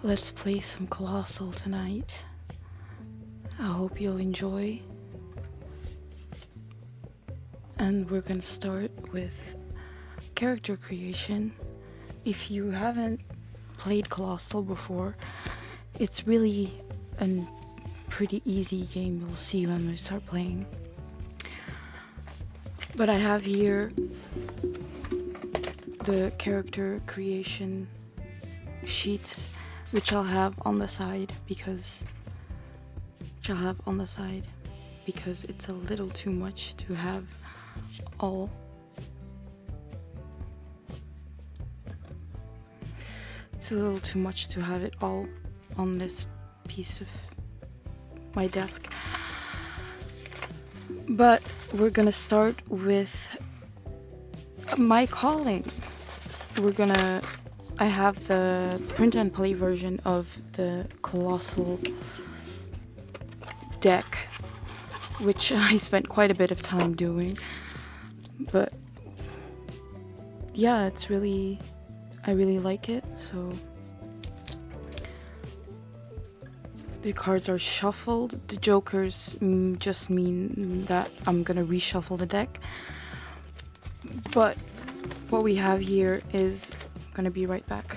Let's play some Colossal tonight. I hope you'll enjoy. And we're gonna start with character creation. If you haven't played Colostle before, it's really a pretty easy game. You'll see when we start playing. But I have here the character creation sheets, which I'll have on the side because it's a little too much to have all. It's a little too much to have it all on this piece of my desk. But we're gonna start with my calling. I have the print and play version of the Colossal deck, which I spent quite a bit of time doing. But yeah, I really like it. So the cards are shuffled. The jokers just mean that I'm gonna reshuffle the deck. But what we have here is gonna be right back.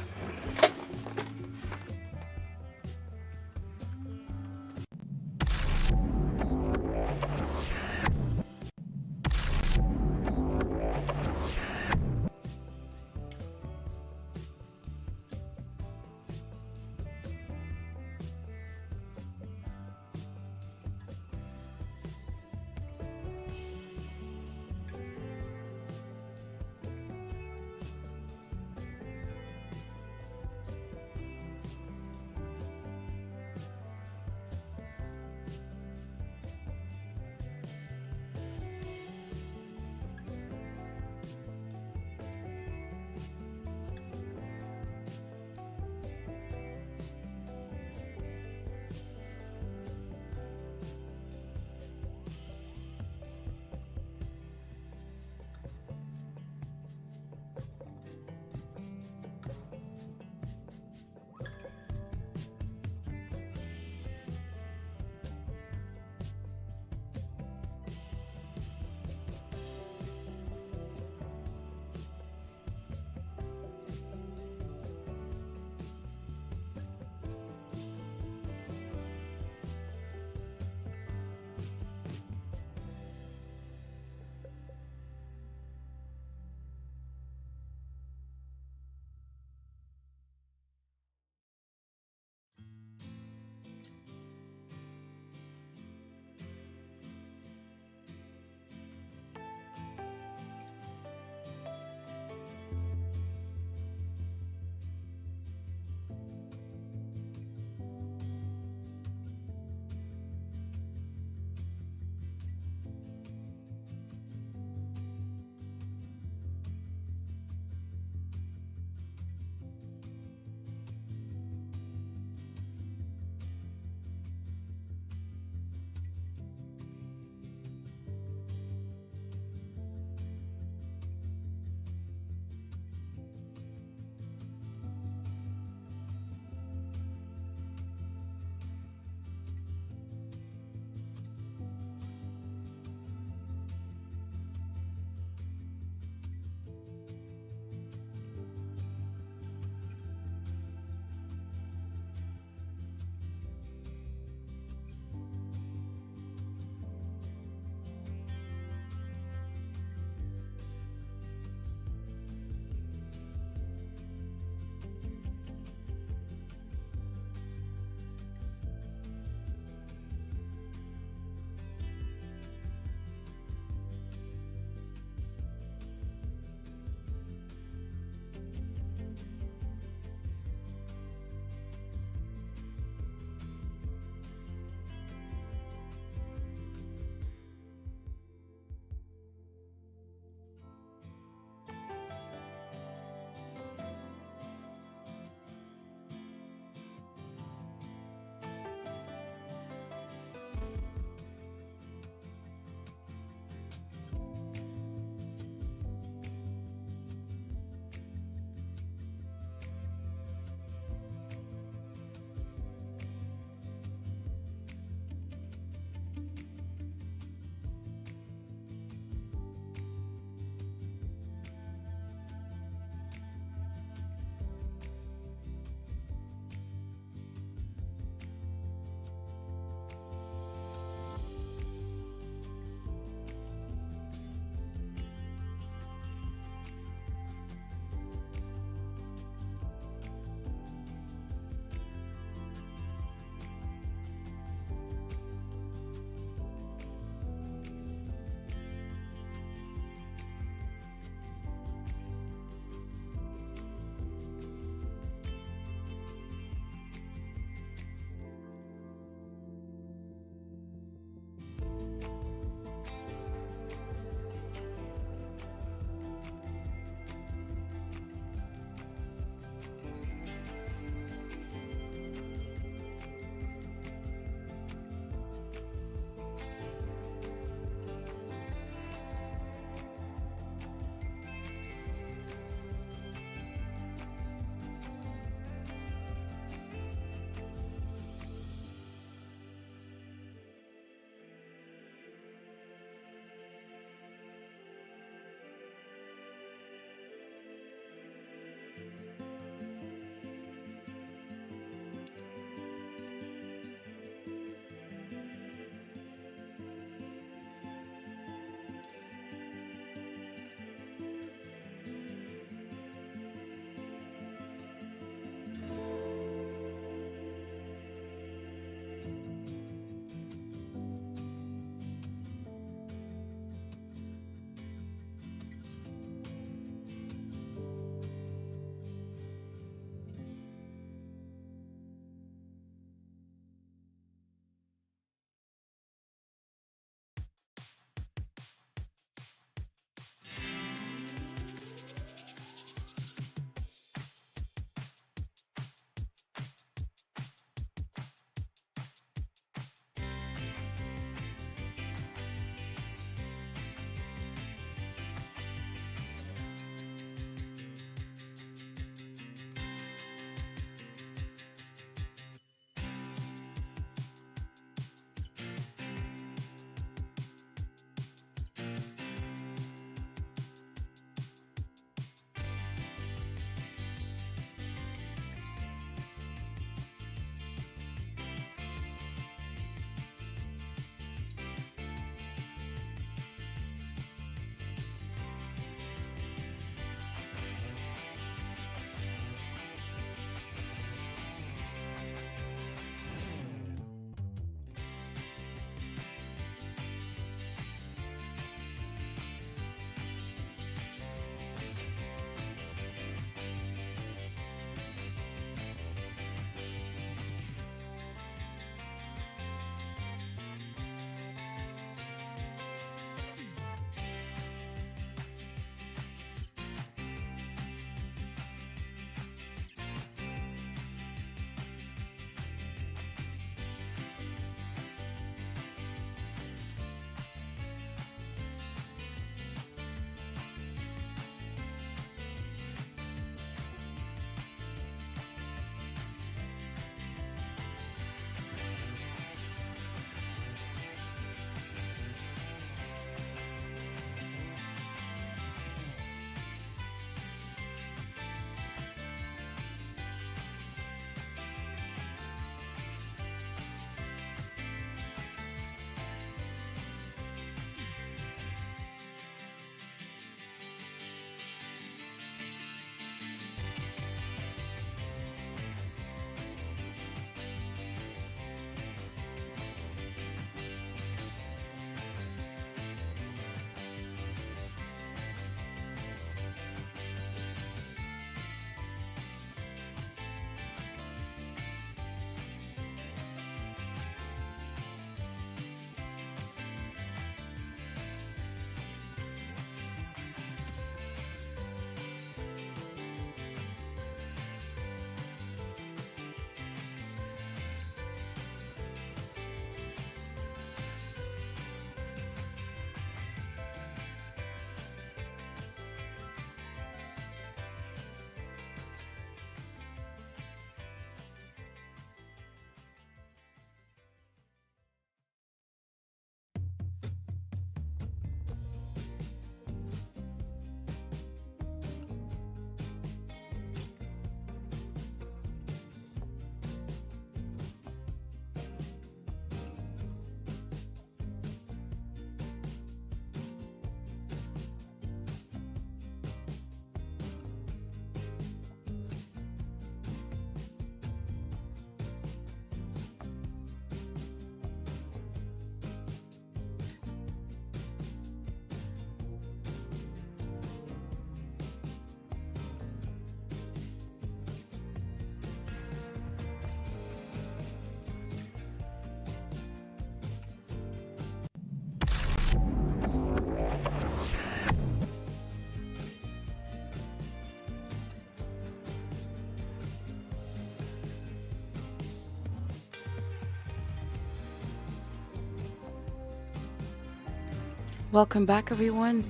Welcome back, everyone.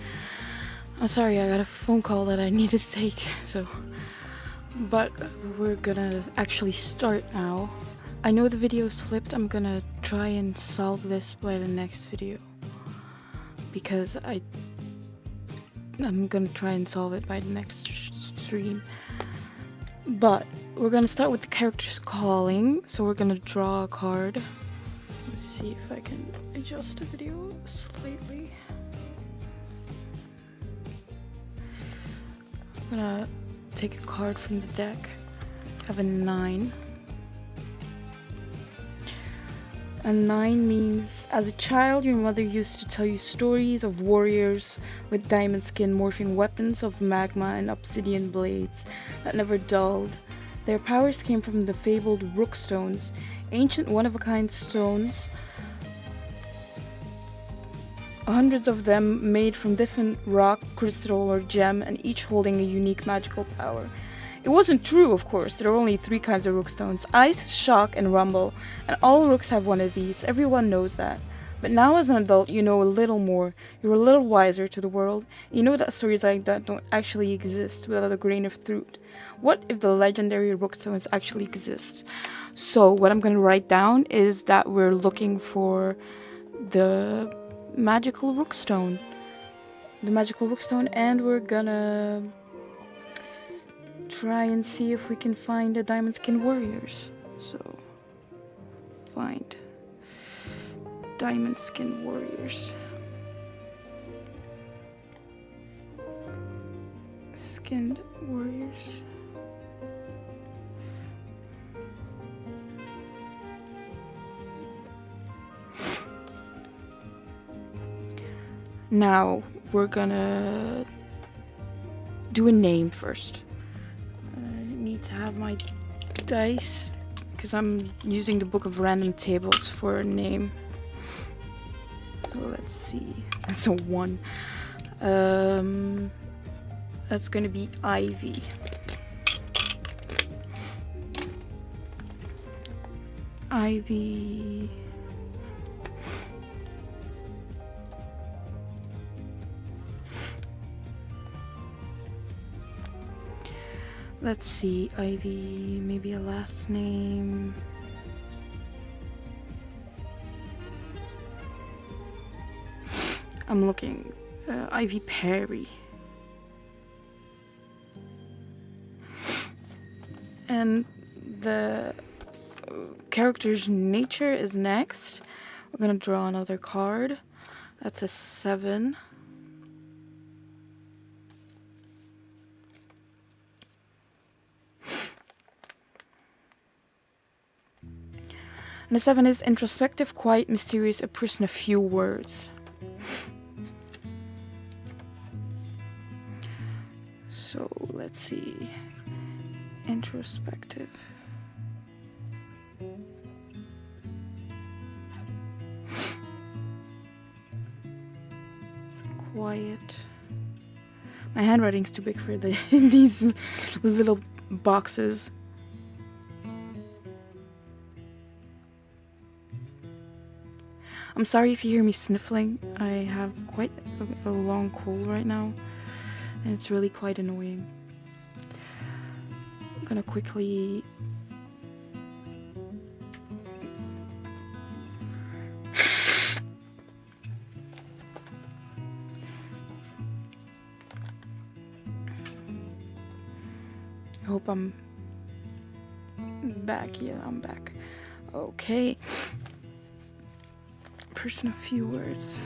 I'm sorry, I got a phone call that I needed to take, but we're gonna actually start now. I know the video's flipped. I'm gonna try and solve this by the next video, because I'm gonna try and solve it by the next stream. But we're gonna start with the characters calling. So we're gonna draw a card. Let's see if I can adjust the video slightly. I'm gonna take a card from the deck. I have a 9. A 9 means, as a child, your mother used to tell you stories of warriors with diamond skin morphing weapons of magma and obsidian blades that never dulled. Their powers came from the fabled rook stones, ancient one-of-a-kind stones, hundreds of them made from different rock, crystal, or gem, and each holding a unique magical power. It wasn't true, of course. There are only 3 kinds of rook stones: ice, shock, and rumble, and all rooks have one of these. Everyone knows that. But now as an adult, you know a little more. You're a little wiser to the world. You know that stories like that don't actually exist without a grain of truth. What if the legendary rook stones actually exist? So what I'm going to write down is that we're looking for the magical rook stone. And we're gonna try and see if we can find the diamond skin warriors. So find diamond skin warriors. Skinned warriors. Now we're gonna do a name first. I need to have my dice because I'm using the book of random tables for a name. So let's see. That's a 1. That's gonna be Ivy. Ivy. Let's see, Ivy, maybe a last name. I'm looking. Ivy Perry. And the character's nature is next. We're gonna draw another card. That's a 7. And the 7 is introspective, quiet, mysterious, a person of few words. So let's see. Introspective. Quiet. My handwriting's too big for these little boxes. I'm sorry if you hear me sniffling. I have quite a long cold right now, and it's really quite annoying. I'm gonna quickly hope I'm back. Yeah, I'm back. Okay. Person of few words.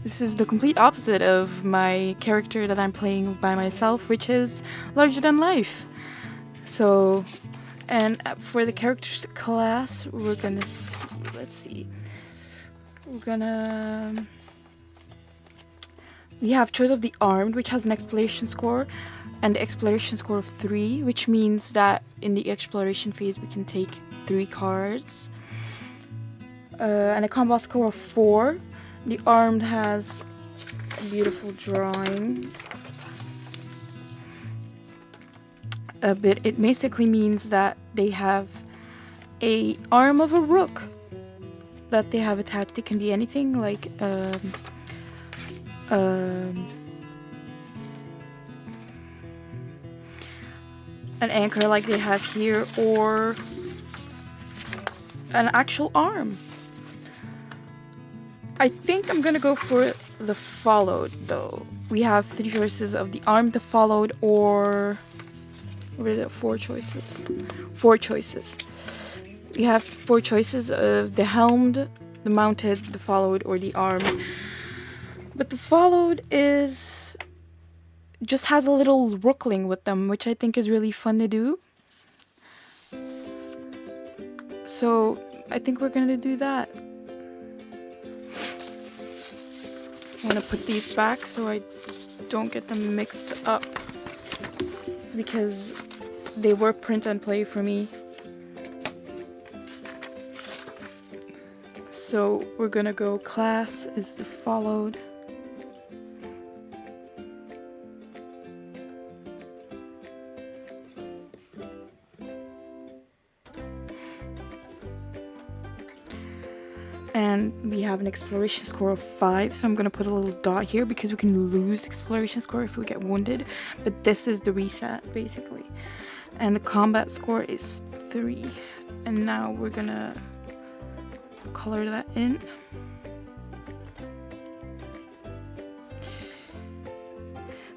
This is the complete opposite of my character that I'm playing by myself, which is larger than life. So, and for the characters class, we're gonna see, let's see. We have Choice of the Armed, which has an exploration score, and the exploration score of 3, which means that in the exploration phase we can take 3 cards. And a combat score of 4. The Armed has a beautiful drawing. It basically means that they have a arm of a rook. that they have attached. It can be anything like um, an anchor like they have here, or an actual arm. I think I'm gonna go for the followed though. We have 3 choices of the arm, the followed, or what is it? 4 choices. 4 choices. We have 4 choices of the helmed, the mounted, the followed, or the arm. But the followed is just has a little rookling with them, which I think is really fun to do. So I think we're gonna do that. I'm gonna put these back so I don't get them mixed up, because they were print and play for me. So we're gonna go class is the followed. And we have an exploration score of 5, so I'm gonna put a little dot here because we can lose exploration score if we get wounded, but this is the reset basically. And the combat score is 3, and now we're gonna color that in.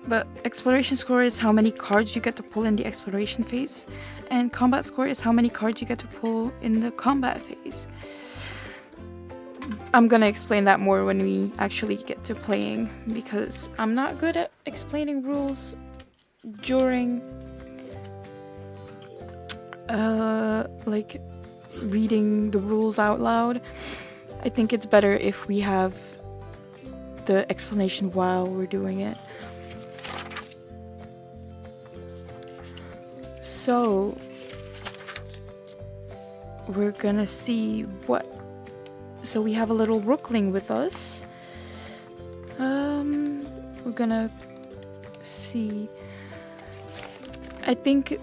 But exploration score is how many cards you get to pull in the exploration phase, and combat score is how many cards you get to pull in the combat phase. I'm gonna explain that more when we actually get to playing, because I'm not good at explaining rules during like reading the rules out loud. I think it's better if we have the explanation while we're doing it. So we're gonna see what. So we have a little rookling with us. We're gonna see. I think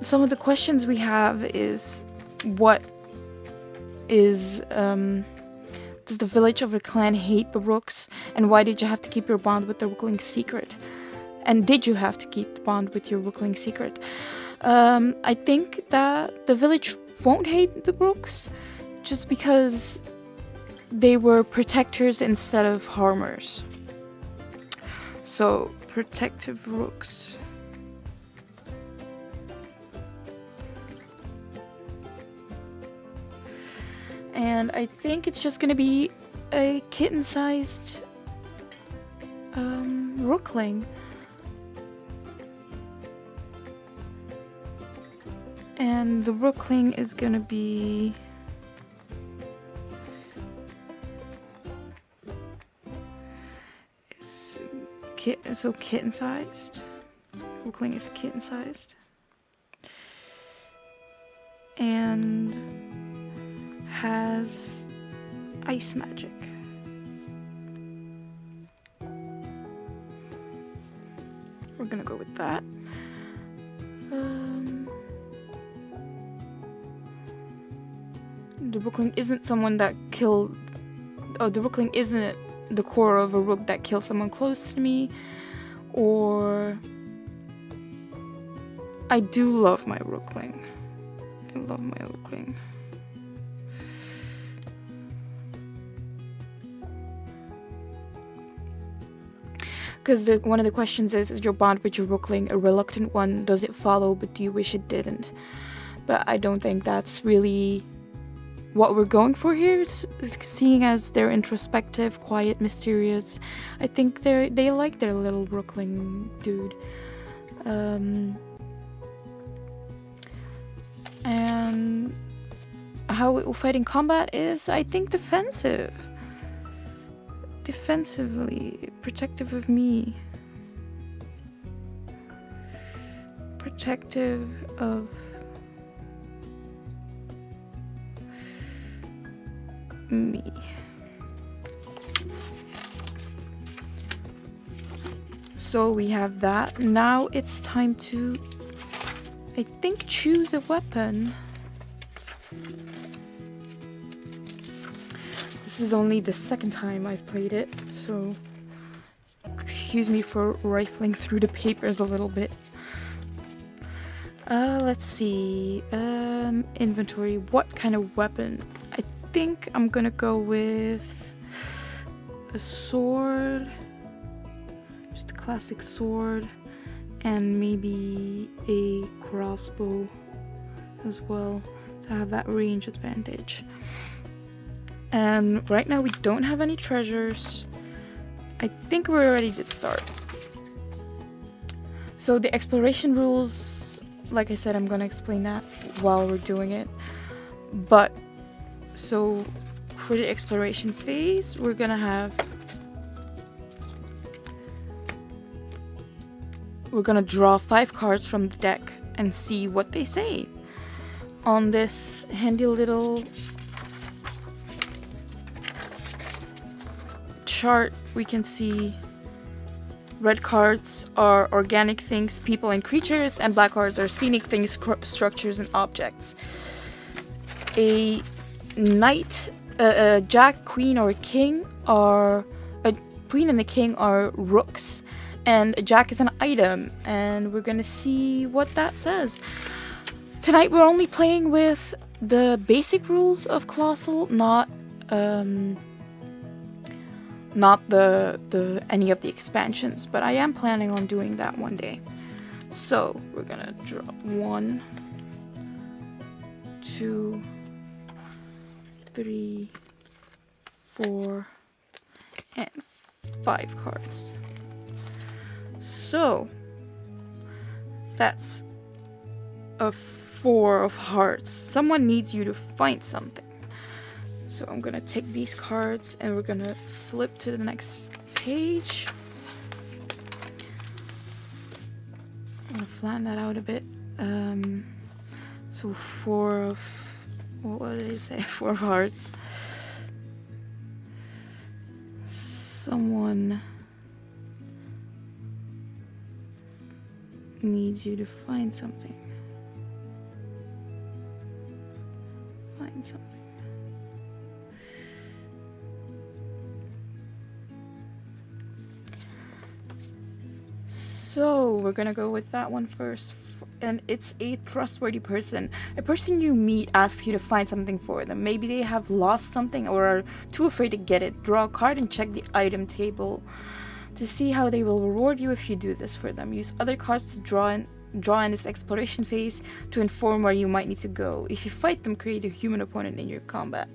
some of the questions we have is, what is does the village of the clan hate the rooks, and why did you have to keep your bond with the rookling secret? And did you have to keep the bond with your rookling secret? I think that the village won't hate the rooks, just because they were protectors instead of harmers. So, protective rooks. And I think it's just gonna be a kitten-sized rookling. And the rookling is gonna be kitten-sized. Rookling is kitten-sized. And has ice magic. We're gonna go with that. The rookling isn't someone that killed. Oh, the rookling isn't the core of a rook that kills someone close to me, or I do love my rookling. I love my rookling. Because one of the questions is your bond with your rookling a reluctant one? Does it follow, but do you wish it didn't? But I don't think that's really what we're going for here, seeing as they're introspective, quiet, mysterious. I think they like their little rookling dude. And how it will fight in combat is, I think, defensive. Defensively, protective of me. Protective of me. So we have that. Now it's time to, I think, choose a weapon. This is only the second time I've played it, so excuse me for rifling through the papers a little bit. Let's see. Inventory. What kind of weapon? I think I'm gonna go with a sword. Just a classic sword. And maybe a crossbow as well to have that range advantage. And right now we don't have any treasures. I think we're ready to start. So the exploration rules, like I said, I'm gonna explain that while we're doing it. But so for the exploration phase, we're gonna draw 5 cards from the deck and see what they say. On this handy little chart, we can see red cards are organic things, people and creatures, and black cards are scenic things, structures and objects. A knight, a jack, queen, or a king are a queen and a king are rooks, and a jack is an item, and we're gonna see what that says. Tonight we're only playing with the basic rules of Colossal, not the any of the expansions, but I am planning on doing that one day. So we're gonna draw 1, 2, 3, 4, and 5 cards. So that's a 4 of hearts. Someone needs you to find something. So I'm gonna take these cards and we're gonna flip to the next page. I'm gonna flatten that out a bit. So 4 of, what did I say? 4 of hearts. Someone needs you to find something. Find something. So we're gonna go with that one first, and it's a trustworthy person. A person you meet asks you to find something for them. Maybe they have lost something or are too afraid to get it. Draw a card and check the item table to see how they will reward you if you do this for them. Use other cards to draw in this exploration phase to inform where you might need to go. If you fight them, create a human opponent in your combat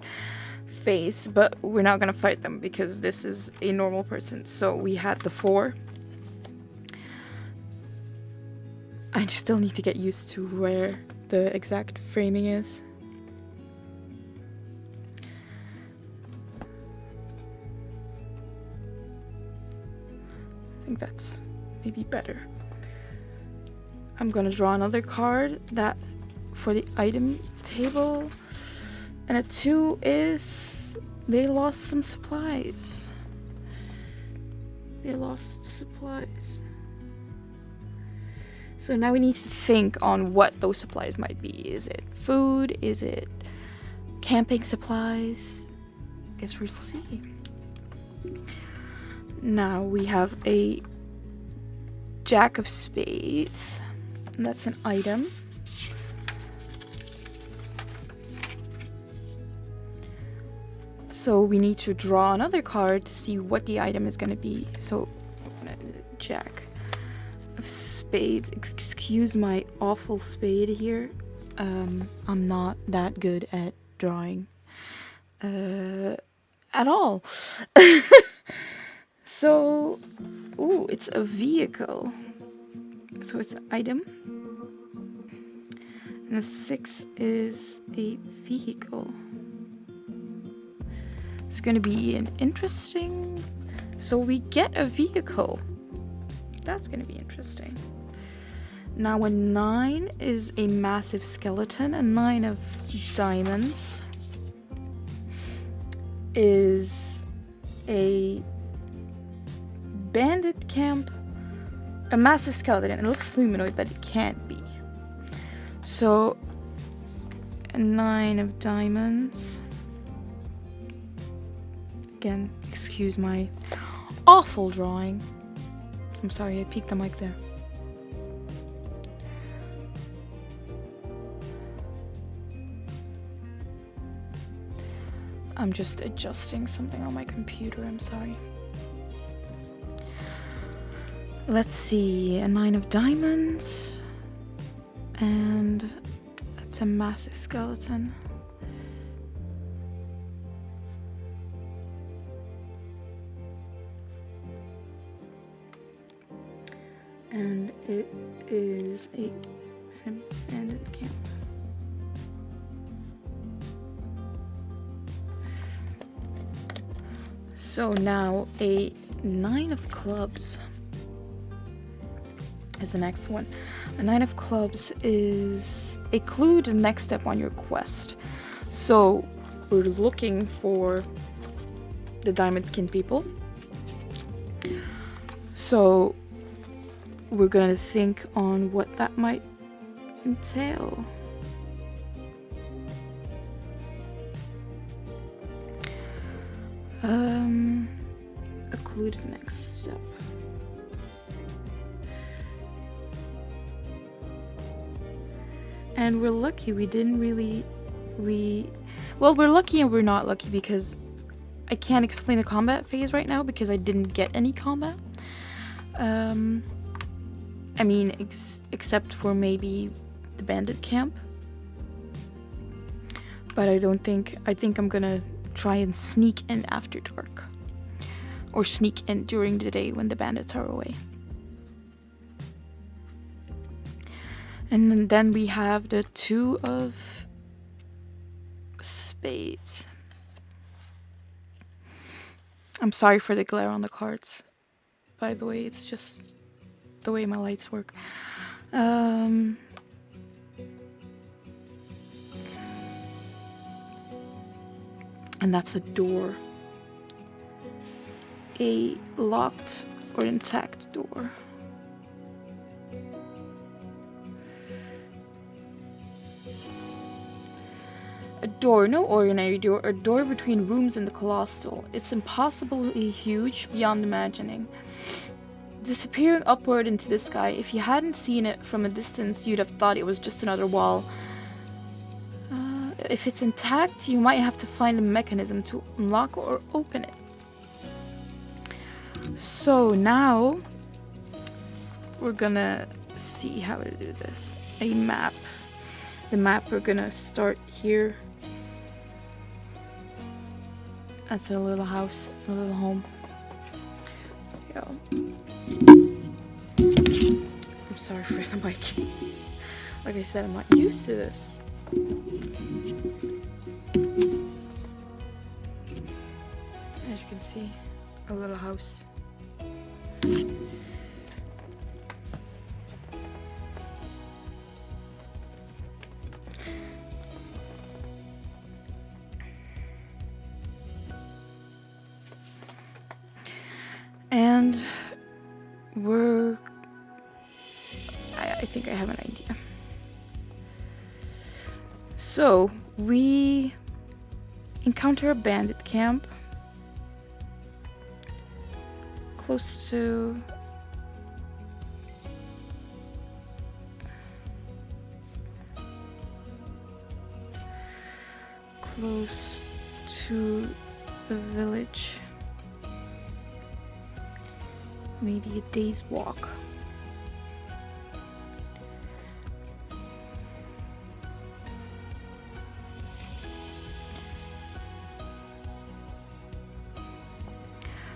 phase, but we're not gonna fight them because this is a normal person. So we had the 4. I still need to get used to where the exact framing is. I think that's maybe better. I'm gonna draw another card that for the item table, and a 2 is they lost some supplies. They lost supplies. So now we need to think on what those supplies might be. Is it food? Is it camping supplies? Guess we'll see. Now we have a Jack of Spades. And that's an item. So we need to draw another card to see what the item is going to be. So Jack of Spades. Excuse my awful spade here. I'm not that good at drawing at all. So, ooh, it's a vehicle. So it's an item. And the 6 is a vehicle. It's going to be an interesting... So we get a vehicle. That's going to be interesting. Now a 9 is a massive skeleton. A 9 of diamonds is a bandit camp. A massive skeleton. It looks humanoid, but it can't be. So a 9 of diamonds again, excuse my awful drawing. I'm sorry, I peeked the mic there. I'm just adjusting something on my computer, I'm sorry. Let's see, a 9 of diamonds. And that's a massive skeleton. And it is a abandoned camp. So now a 9 of clubs is the next one. A 9 of clubs is a clue to the next step on your quest. So we're looking for the diamond skin people. So we're gonna think on what that might entail. A clue to the next step. And we're lucky we didn't really, well, we're lucky and we're not lucky because I can't explain the combat phase right now because I didn't get any combat. I mean, except for maybe the bandit camp. But I think I'm gonna try and sneak in after dark. Or sneak in during the day when the bandits are away. And then we have the 2 of spades. I'm sorry for the glare on the cards. By the way, it's just the way my lights work. And that's a door. A locked or intact door. A door, no ordinary door, a door between rooms in the Colostle. It's impossibly huge beyond imagining. Disappearing upward into the sky, if you hadn't seen it from a distance, you'd have thought it was just another wall. If it's intact, you might have to find a mechanism to unlock or open it. So now, we're gonna see how to do this. A map. The map, we're gonna start here. That's a little house, a little home. There you go. I'm sorry for the mic. Like I said, I'm not used to this. As you can see, a little house. And I think I have an idea. So we encounter a bandit camp close to the village. Maybe a day's walk.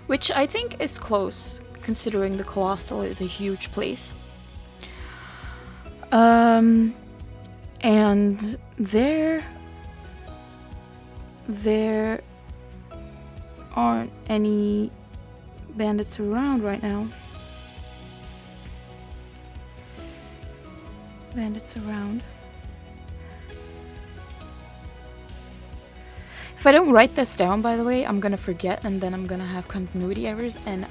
Which I think is close, considering the Colostle is a huge place. And there aren't any bandits around right now. If I don't write this down, by the way, I'm gonna forget and then I'm gonna have continuity errors, and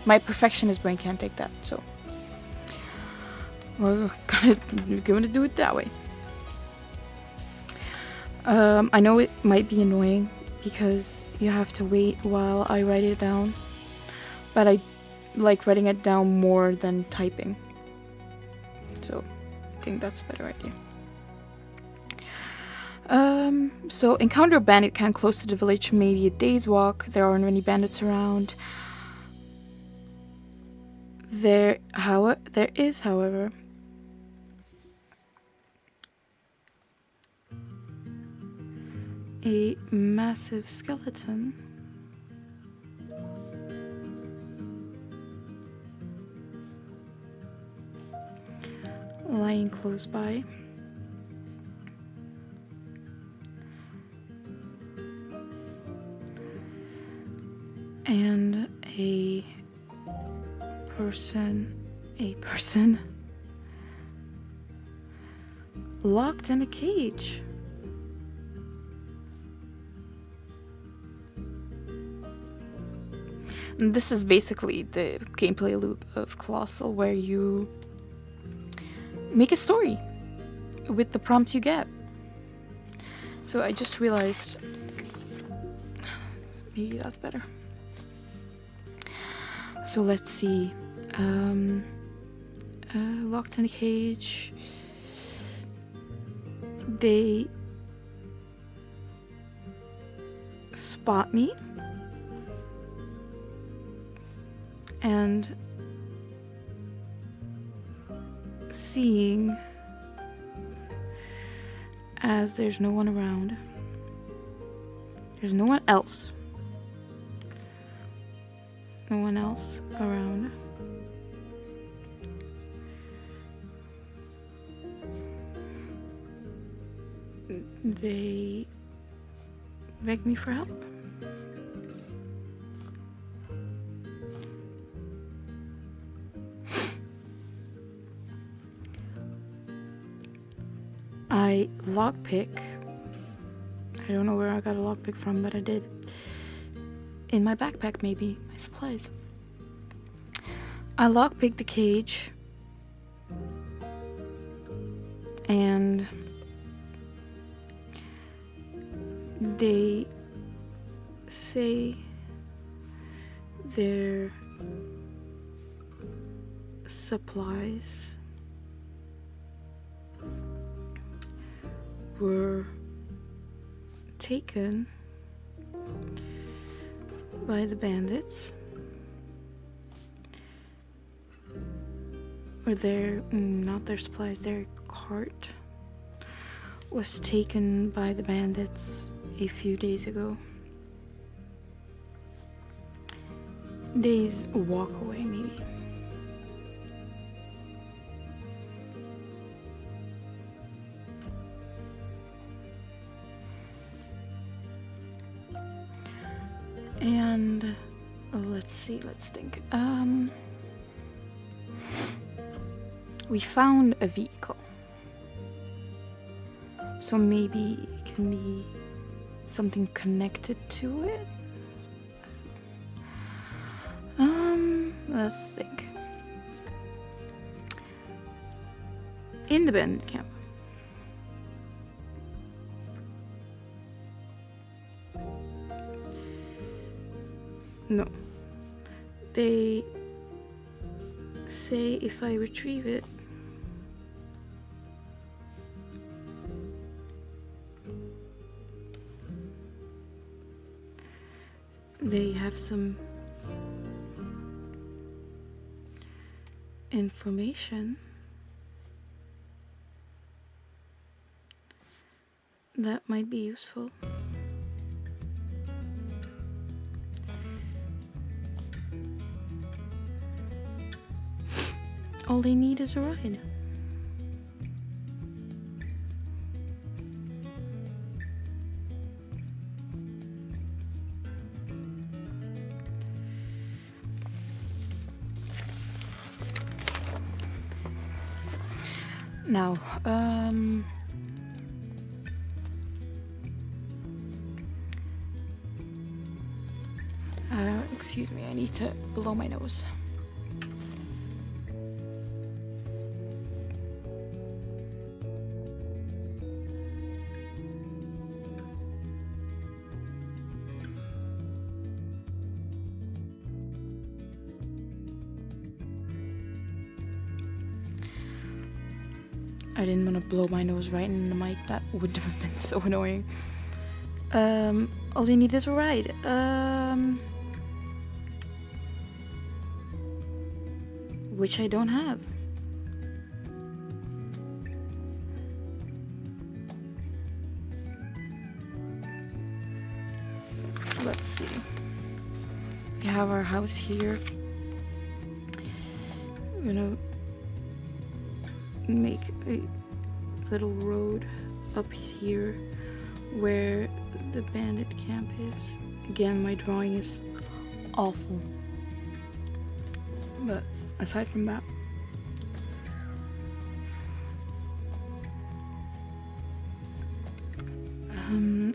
my perfectionist brain can't take that, so we're gonna do it that way. I know it might be annoying because you have to wait while I write it down. But I like writing it down more than typing. So I think that's a better idea. So encounter a bandit camp close to the village, maybe a day's walk. There aren't any bandits around. There is, however, a massive skeleton lying close by. And a person locked in a cage. And this is basically the gameplay loop of Colossal, where you make a story with the prompts you get. So I just realized maybe that's better. So let's see. Locked in a cage. They spot me. And seeing as there's no one around. There's no one else. No one else around. They beg me for help. I lockpick. I don't know where I got a lockpick from, but I did. In my backpack, maybe. My supplies. I lockpick the cage. And they say their supplies were taken by the bandits, or not their supplies, their cart was taken by the bandits a few days ago. Days walk away, maybe. And let's think. We found a vehicle. So maybe it can be something connected to it. Let's think. In the bandit camp. No. They say if I retrieve it, they have some information that might be useful. All they need is a ride. Now, excuse me, I need to blow my nose. I didn't want to blow my nose right in the mic. That would have been so annoying. All you need is a ride. Which I don't have. Let's see. We have our house here. We're gonna make a little road up here where the bandit camp is. Again, my drawing is awful. But aside from that,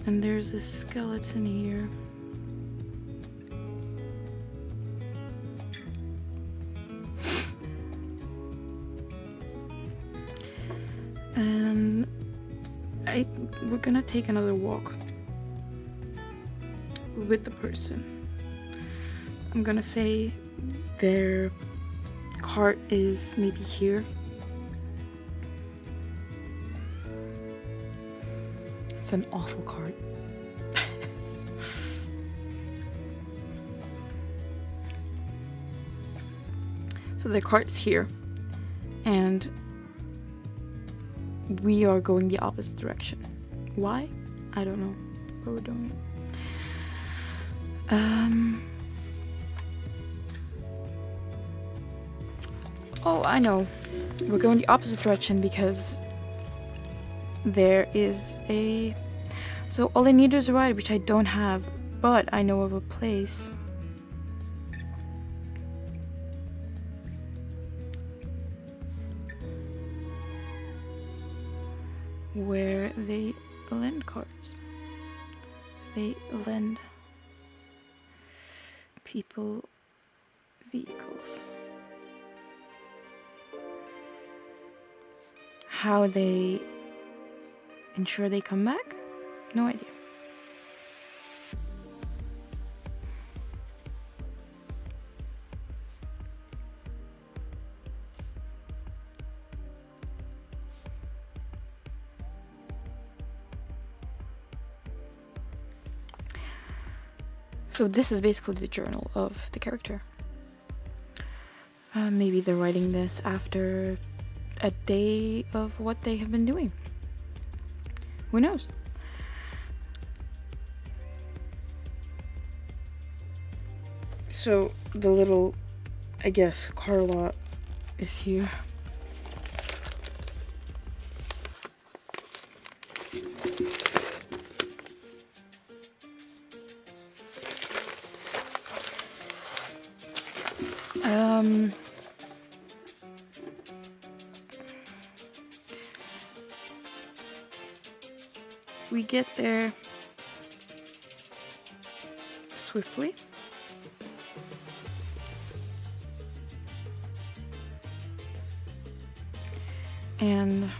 and there's a skeleton here. And we're gonna take another walk with the person. I'm gonna say their cart is maybe here. It's an awful cart. So the cart's here, and we are going the opposite direction. Why? I don't know, but we're doing it. Oh, I know. We're going the opposite direction because there is a... So all I need is a ride, which I don't have, but I know of a place where they lend carts. They lend people vehicles. How they ensure they come back? No idea. So this is basically the journal of the character. Maybe they're writing this after a day of what they have been doing. Who knows? So the little, I guess, car lot is here. We get there swiftly. And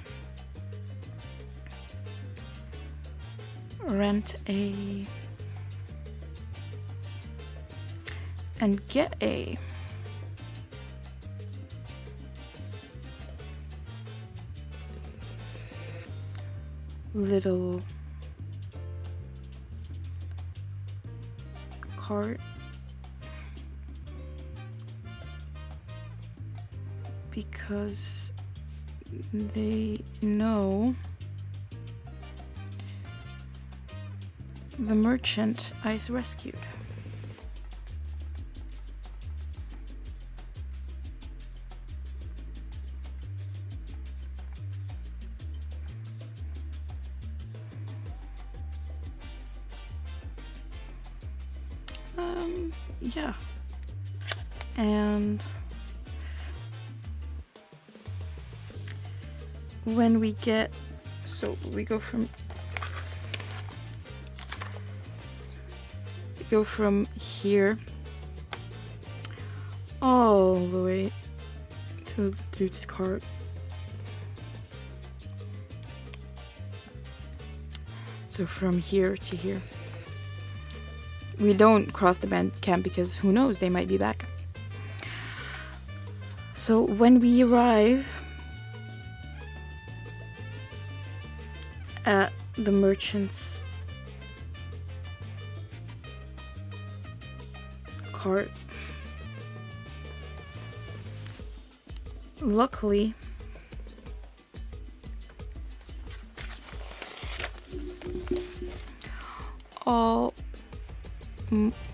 rent and get a little cart because they know the merchant I rescued. Yeah. And when we get, so we go from here all the way to the dude's cart. So from here to here. We don't cross the band camp because who knows, they might be back. So when we arrive, the merchant's cart. Luckily,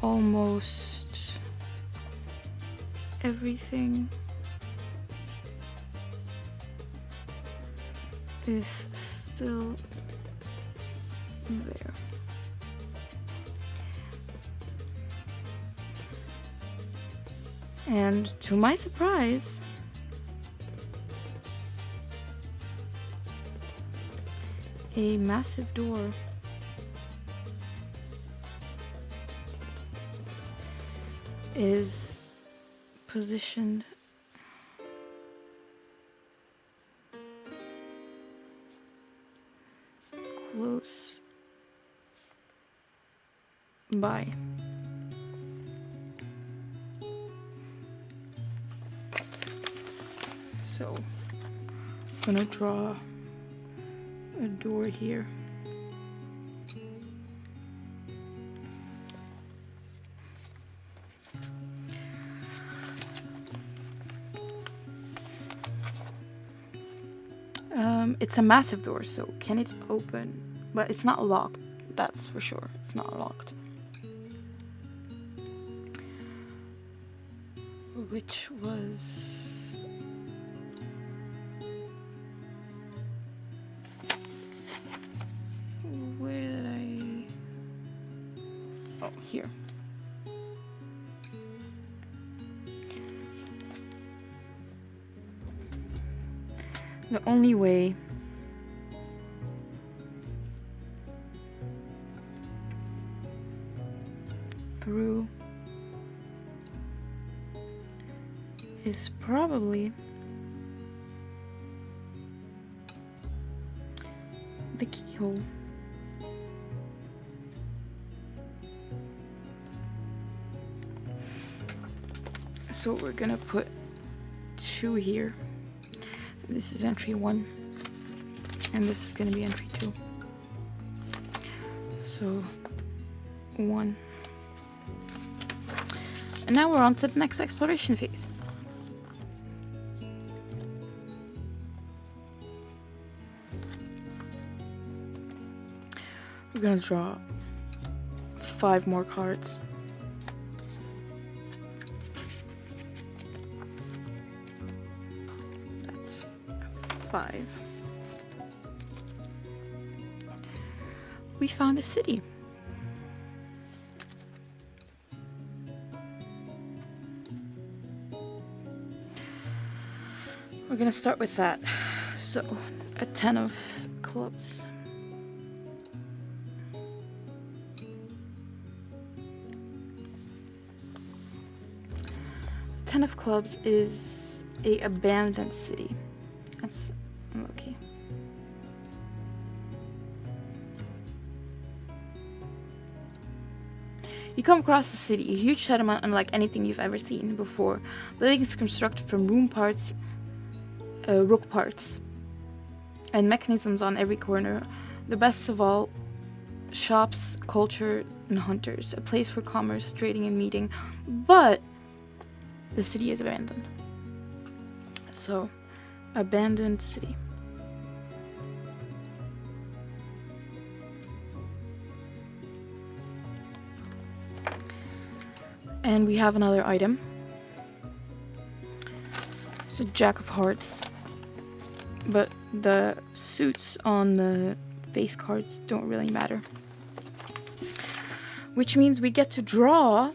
almost everything is still there. And to my surprise, a massive door is positioned close by. So I'm gonna draw a door here. It's a massive door, so can it open? But it's not locked, that's for sure. It's not locked. Which was... where did I... oh, here. The only way through is probably the keyhole. So we're gonna put 2 here. This is entry 1, and this is gonna be entry 2. So 1. And now we're on to the next exploration phase. We're gonna draw 5 more cards. That's 5. We found a city. We're gonna start with that. So, a 10 of clubs. Ten of clubs is a abandoned city. That's unlucky. You come across the city, a huge settlement unlike anything you've ever seen before. Buildings constructed from rook parts, and mechanisms on every corner. The best of all, shops, culture, and hunters. A place for commerce, trading, and meeting. But the city is abandoned. So, abandoned city. And we have another item. So, Jack of Hearts. But the suits on the face cards don't really matter. Which means we get to draw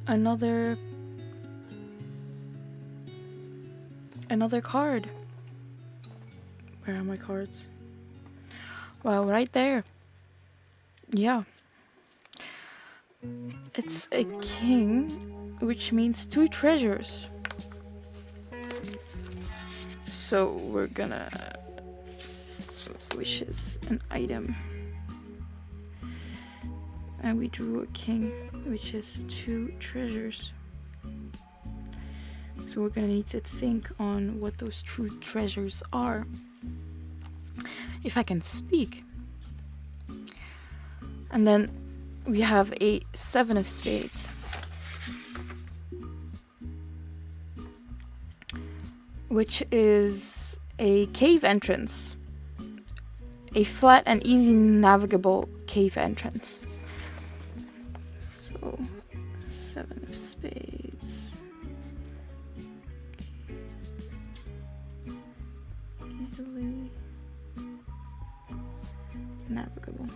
another card. Where are my cards? Well, right there. Yeah. It's a king, which means 2 treasures. So we're gonna... which is an item. And we drew a king, which is 2 treasures. So we're gonna need to think on what those true treasures are. If I can speak. And then we have a 7 of spades. Which is a cave entrance. A flat and easy navigable cave entrance. So, 7 of spades. Easily navigable.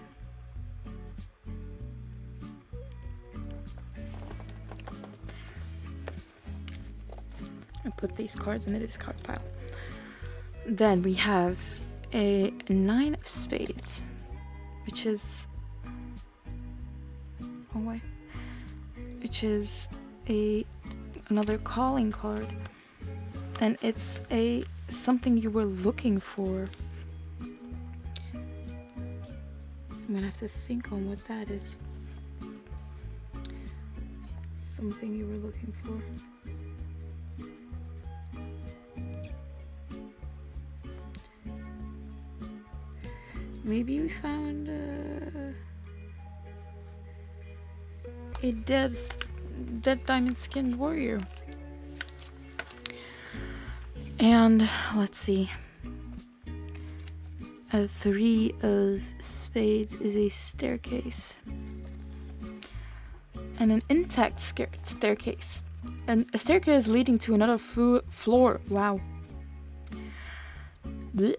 I put these cards in the discard pile. Then we have a 9 of spades, which is another calling card, and it's something you were looking for. I'm gonna have to think on what that is. Something you were looking for. Maybe we found a dead diamond skinned warrior. And let's see. A 3 of spades is a staircase. And an intact staircase. And a staircase leading to another floor. Wow. Blech.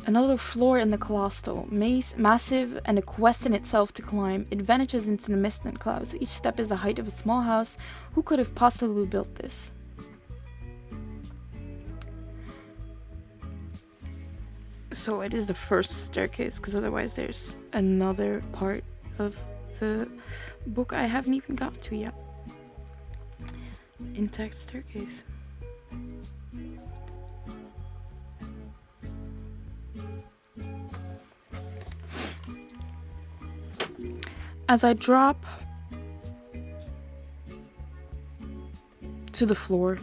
Another floor in the Colostle, massive and a quest in itself to climb. It vanishes into the mist and clouds. Each step is the height of a small house. Who could have possibly built this? So it is the first staircase, because otherwise there's another part of the book I haven't even got to yet. Intact staircase. As I drop to the floor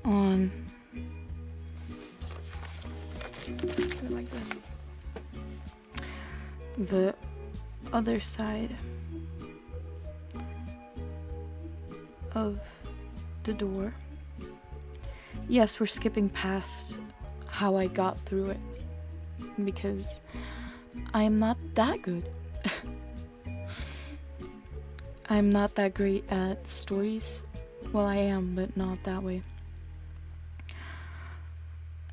on like this, the other side of the door. Yes, we're skipping past how I got through it because I'm not that good. I'm not that great at stories. Well, I am, but not that way.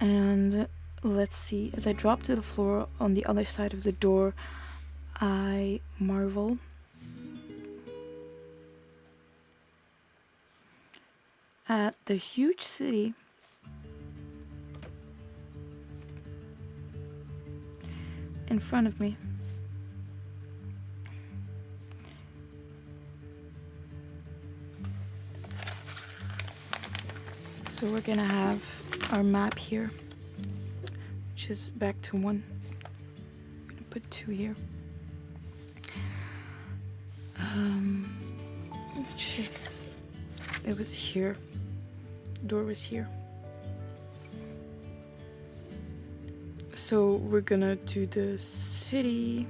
And let's see, as I drop to the floor on the other side of the door, I marvel at the huge city in front of me. So we're gonna have our map here, which is back to 1. I'm gonna put 2 here. Which is, it was here. Door was here. So we're gonna do the city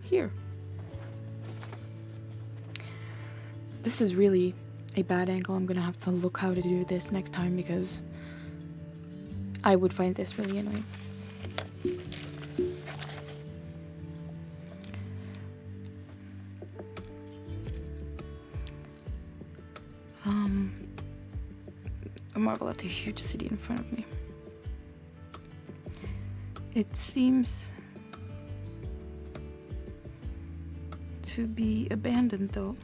here. This is really a bad angle. I'm gonna have to look how to do this next time because I would find this really annoying. I marvel at the huge city in front of me. It seems to be abandoned though.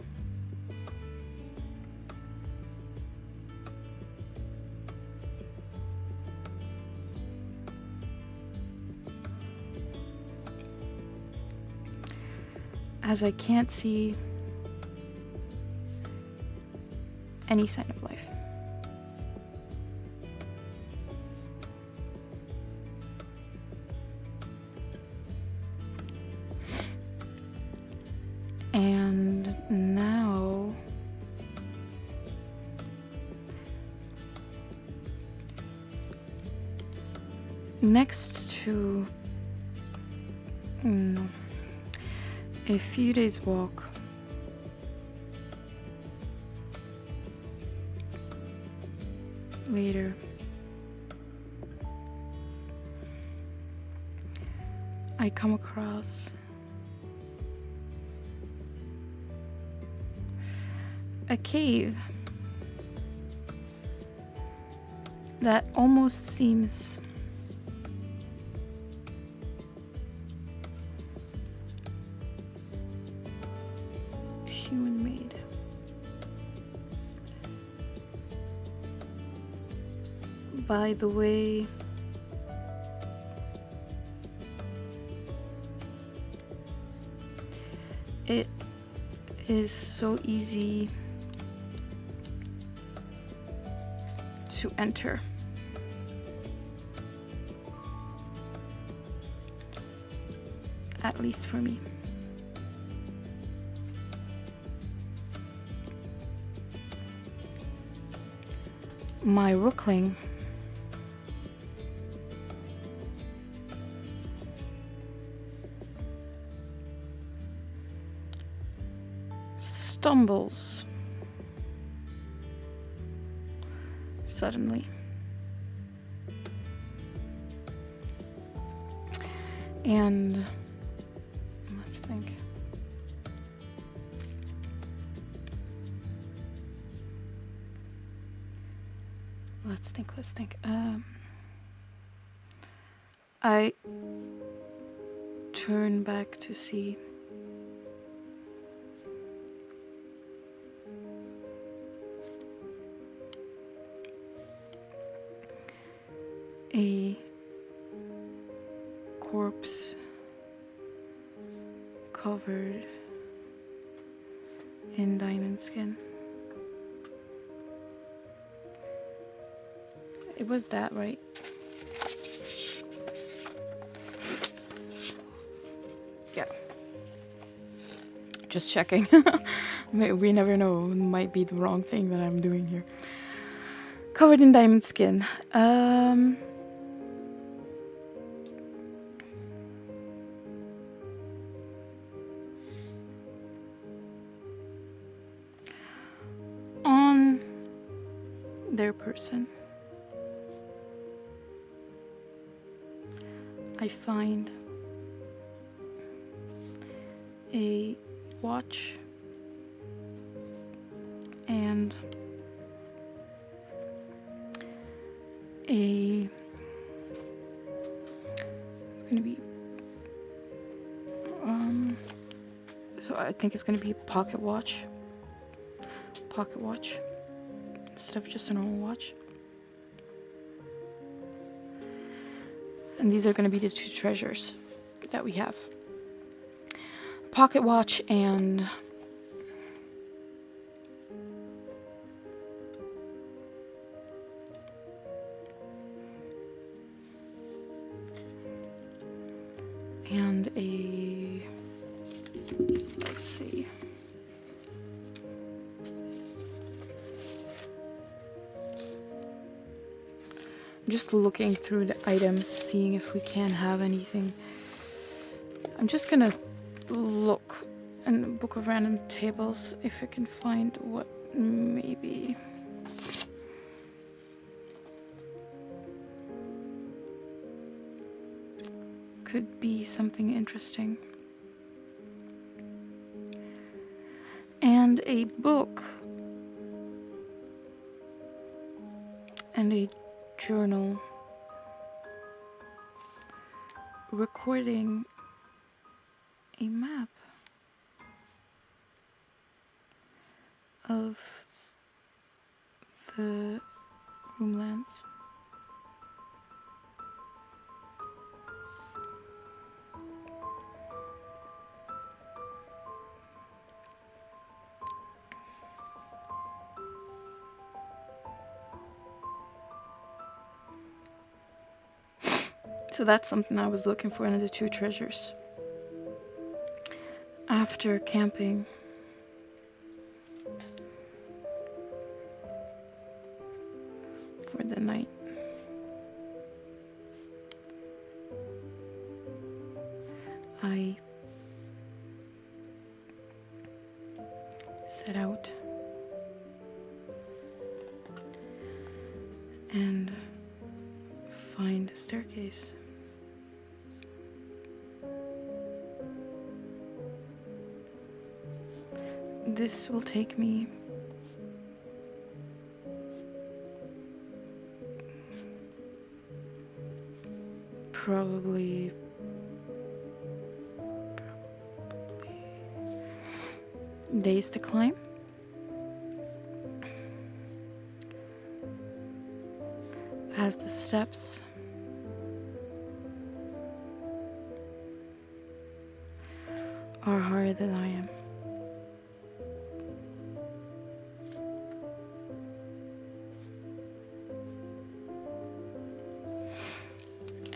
As I can't see any sign of life. And now next to a few days walk later, I come across a cave that almost seems human-made. By the way, it is so easy to enter. At least for me. My rookling stumbles suddenly, and let's think. Let's think. I turn back to see a corpse covered in diamond skin. It was that, right? Yeah. Just checking. We never know. It might be the wrong thing that I'm doing here. Covered in diamond skin. On their person, I find a watch and a so I think it's gonna be a pocket watch instead of just a normal watch. And these are going to be the two treasures that we have. Pocket watch and a, let's see. Just looking through the items, seeing if we can have anything. I'm just gonna look in the book of random tables if I can find what maybe could be something interesting. And a book and a journal recording a map of the Roomlands. So that's something I was looking for in the two treasures. After camping for the night. I set out and find a staircase. This will take me probably days to climb. As the steps are higher than I am.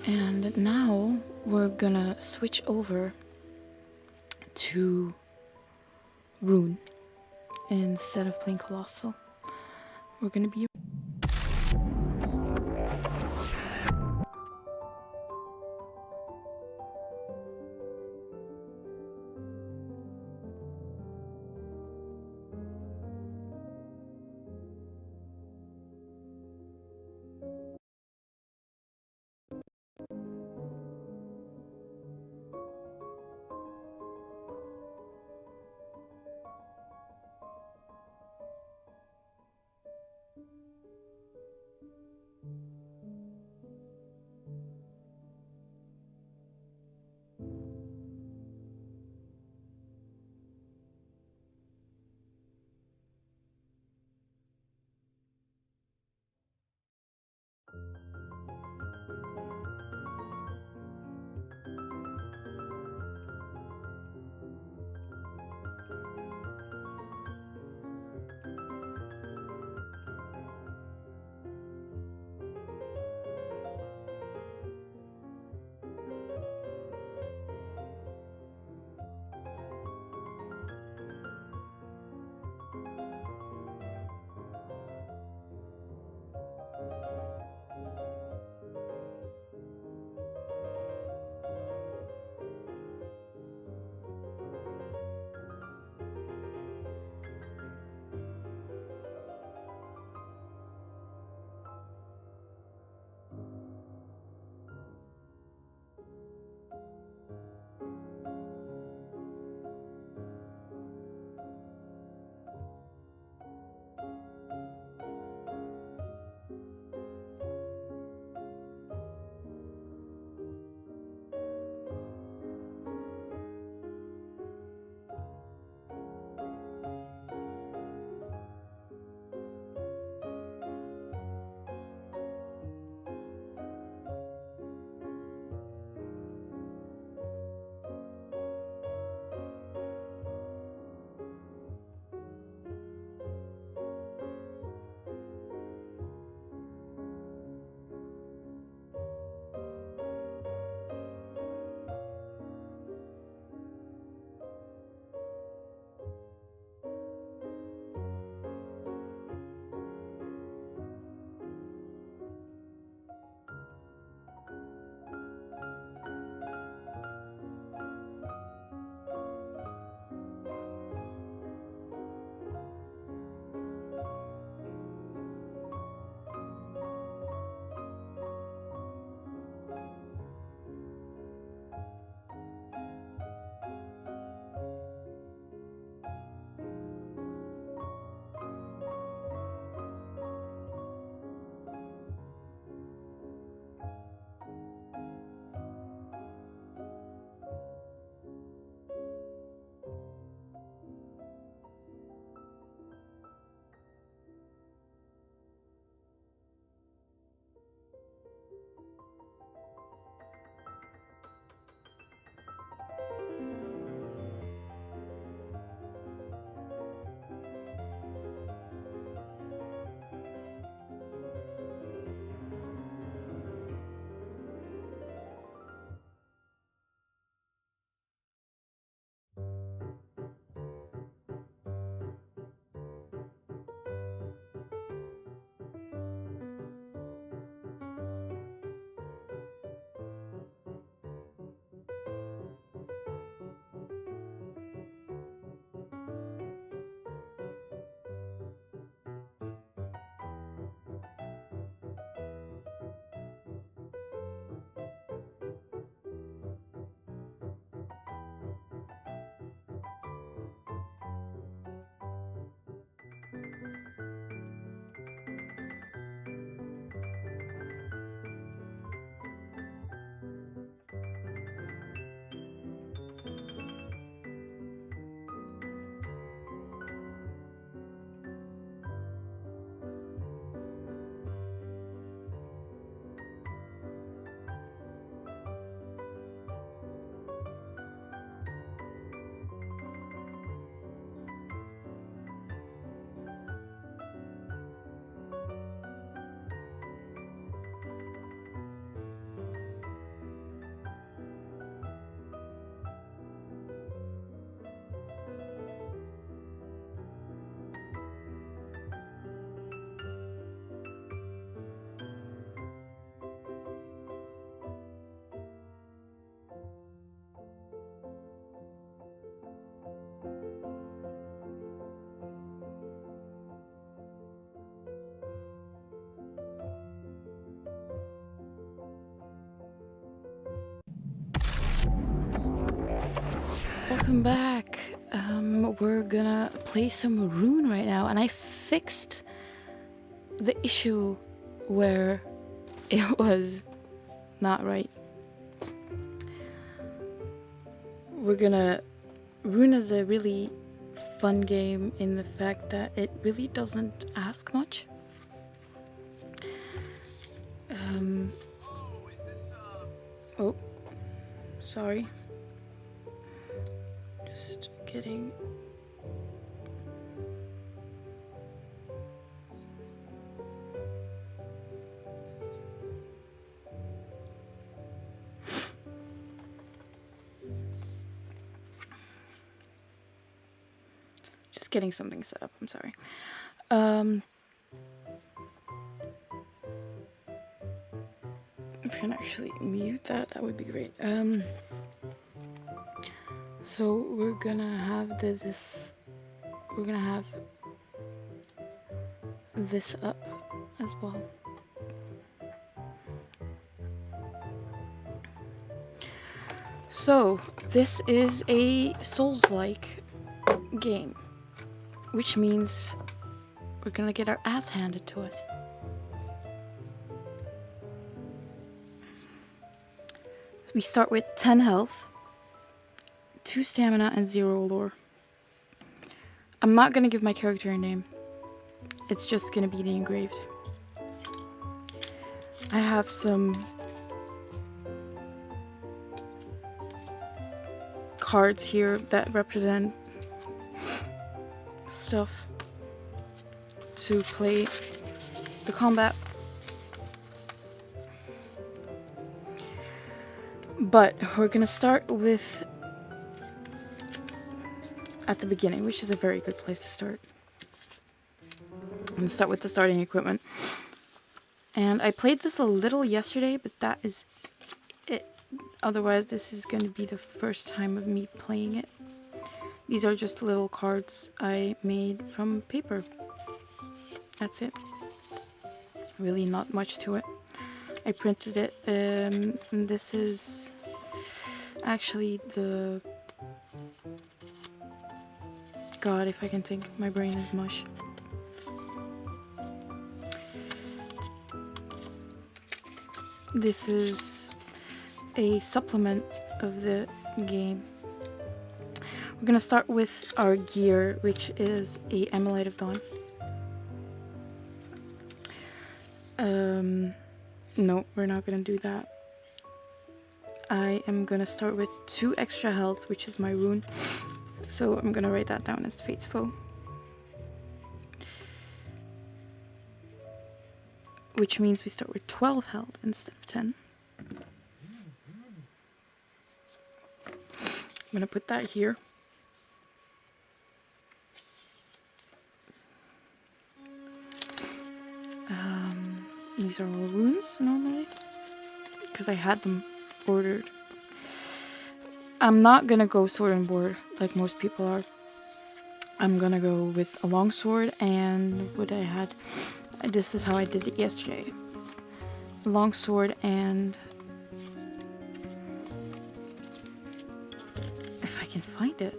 And now we're gonna switch over to RUNE instead of playing Colossal. We're gonna be welcome back. We're gonna play some RUNE right now, and I fixed the issue where it was not right. RUNE is a really fun game in the fact that it really doesn't ask much. Oh, sorry. Just kidding. Just getting something set up, I'm sorry. If I can actually mute that, that would be great. So we're gonna have we're gonna have this up as well. So this is a Souls-like game, which means we're gonna get our ass handed to us. We start with 10 health, 2 stamina, and 0 lore. I'm not gonna give my character a name. It's just gonna be the engraved. I have some cards here that represent stuff to play the combat. But we're gonna start with at the beginning, which is a very good place to start. I'm gonna start with the starting equipment. And I played this a little yesterday, but that is it. Otherwise, this is gonna be the first time of me playing it. These are just little cards I made from paper. That's it. Really not much to it. I printed it. And this is actually the... God, if I can think. My brain is mush. This is a supplement of the game. We're gonna start with our gear, which is a Amulet of Dawn. No, we're not gonna do that. I am gonna start with 2 extra health, which is my rune. So I'm gonna write that down as Fate's Foe. Which means we start with 12 health instead of 10. I'm gonna put that here. These are all runes normally, because I had them ordered. I'm not gonna go sword and board like most people are. I'm gonna go with a long sword and what I had. This is how I did it yesterday. A long sword and... if I can find it.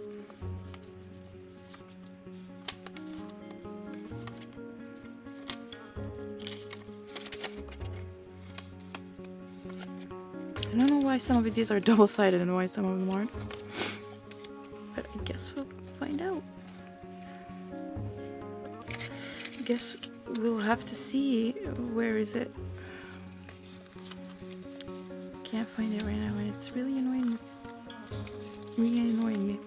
I don't know why some of these are double-sided and why some of them aren't. But I guess we'll find out. I guess we'll have to see. Where is it? Can't find it right now and it's really annoying. Really annoying me.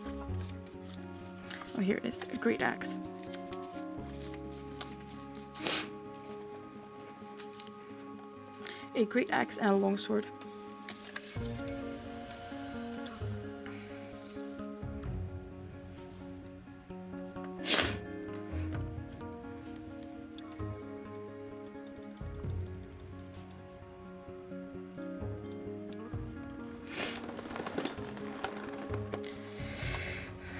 Oh, here it is. A great axe. A great axe and a long sword.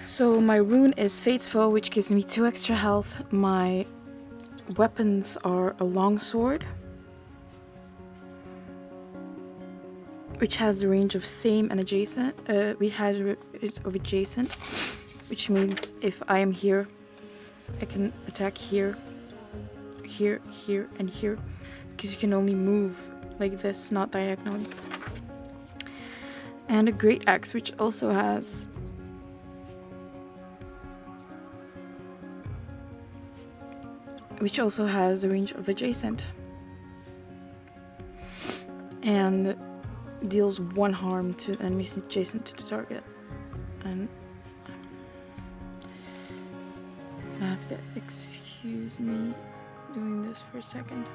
So my rune is Fate's Foe, which gives me 2 extra health. My weapons are a long sword, which has the range of same and adjacent. We had it of adjacent, which means if I am here, I can attack here, here, here, and here, because you can only move like this, not diagonally. And a great axe, which also has a range of adjacent and deals 1 harm to enemies adjacent to the target. And I have to excuse me doing this for a second.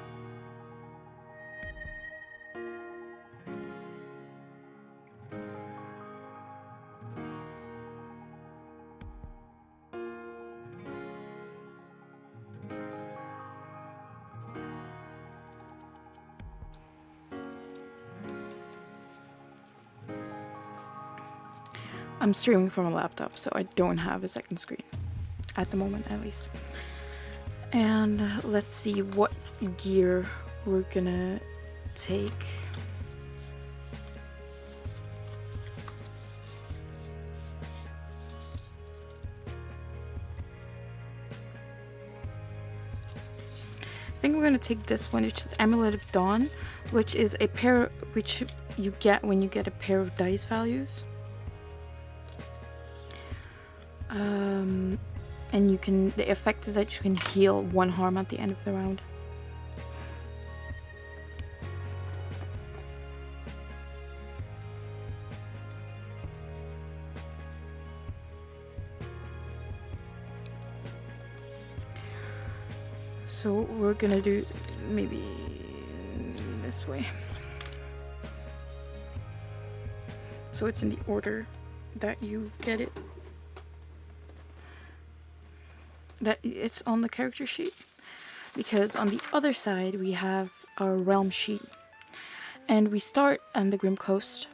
I'm streaming from a laptop, so I don't have a second screen. At the moment, at least. And let's see what gear we're gonna take. I think we're gonna take this one, which is Amulet of Dawn, which is a pair which you get when you get a pair of dice values. And you can, the effect is that you can heal 1 harm at the end of the round. So we're gonna do maybe this way. So it's in the order that you get it. That it's on the character sheet, because on the other side we have our realm sheet, and we start on the Grim Coast,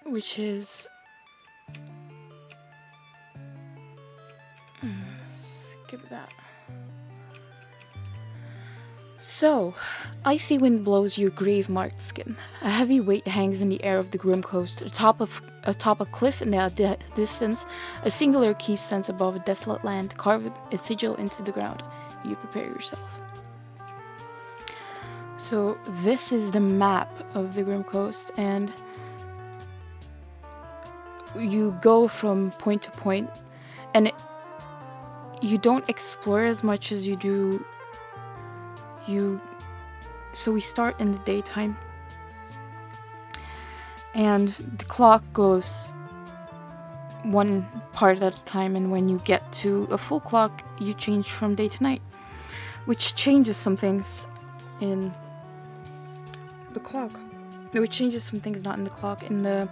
which is skip that. So, icy wind blows your grave-marked skin. A heavy weight hangs in the air of the Grim Coast, atop a cliff in the distance. A singular keep stands above a desolate land, carved a sigil into the ground. You prepare yourself. So this is the map of the Grim Coast, and you go from point to point, and you don't explore as much as you do. So we start in the daytime, and the clock goes 1 part at a time, and when you get to a full clock, you change from day to night, which changes some things in the clock. No, it changes some things not in the clock, in the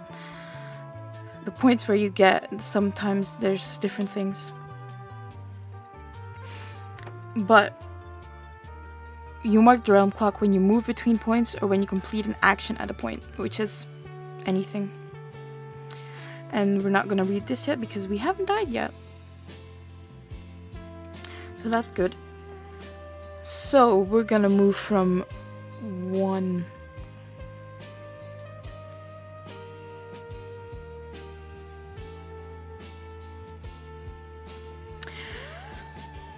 points where you get. Sometimes there's different things, but you mark the realm clock when you move between points or when you complete an action at a point, which is anything. And we're not gonna read this yet because we haven't died yet. So that's good. So we're gonna move from 1.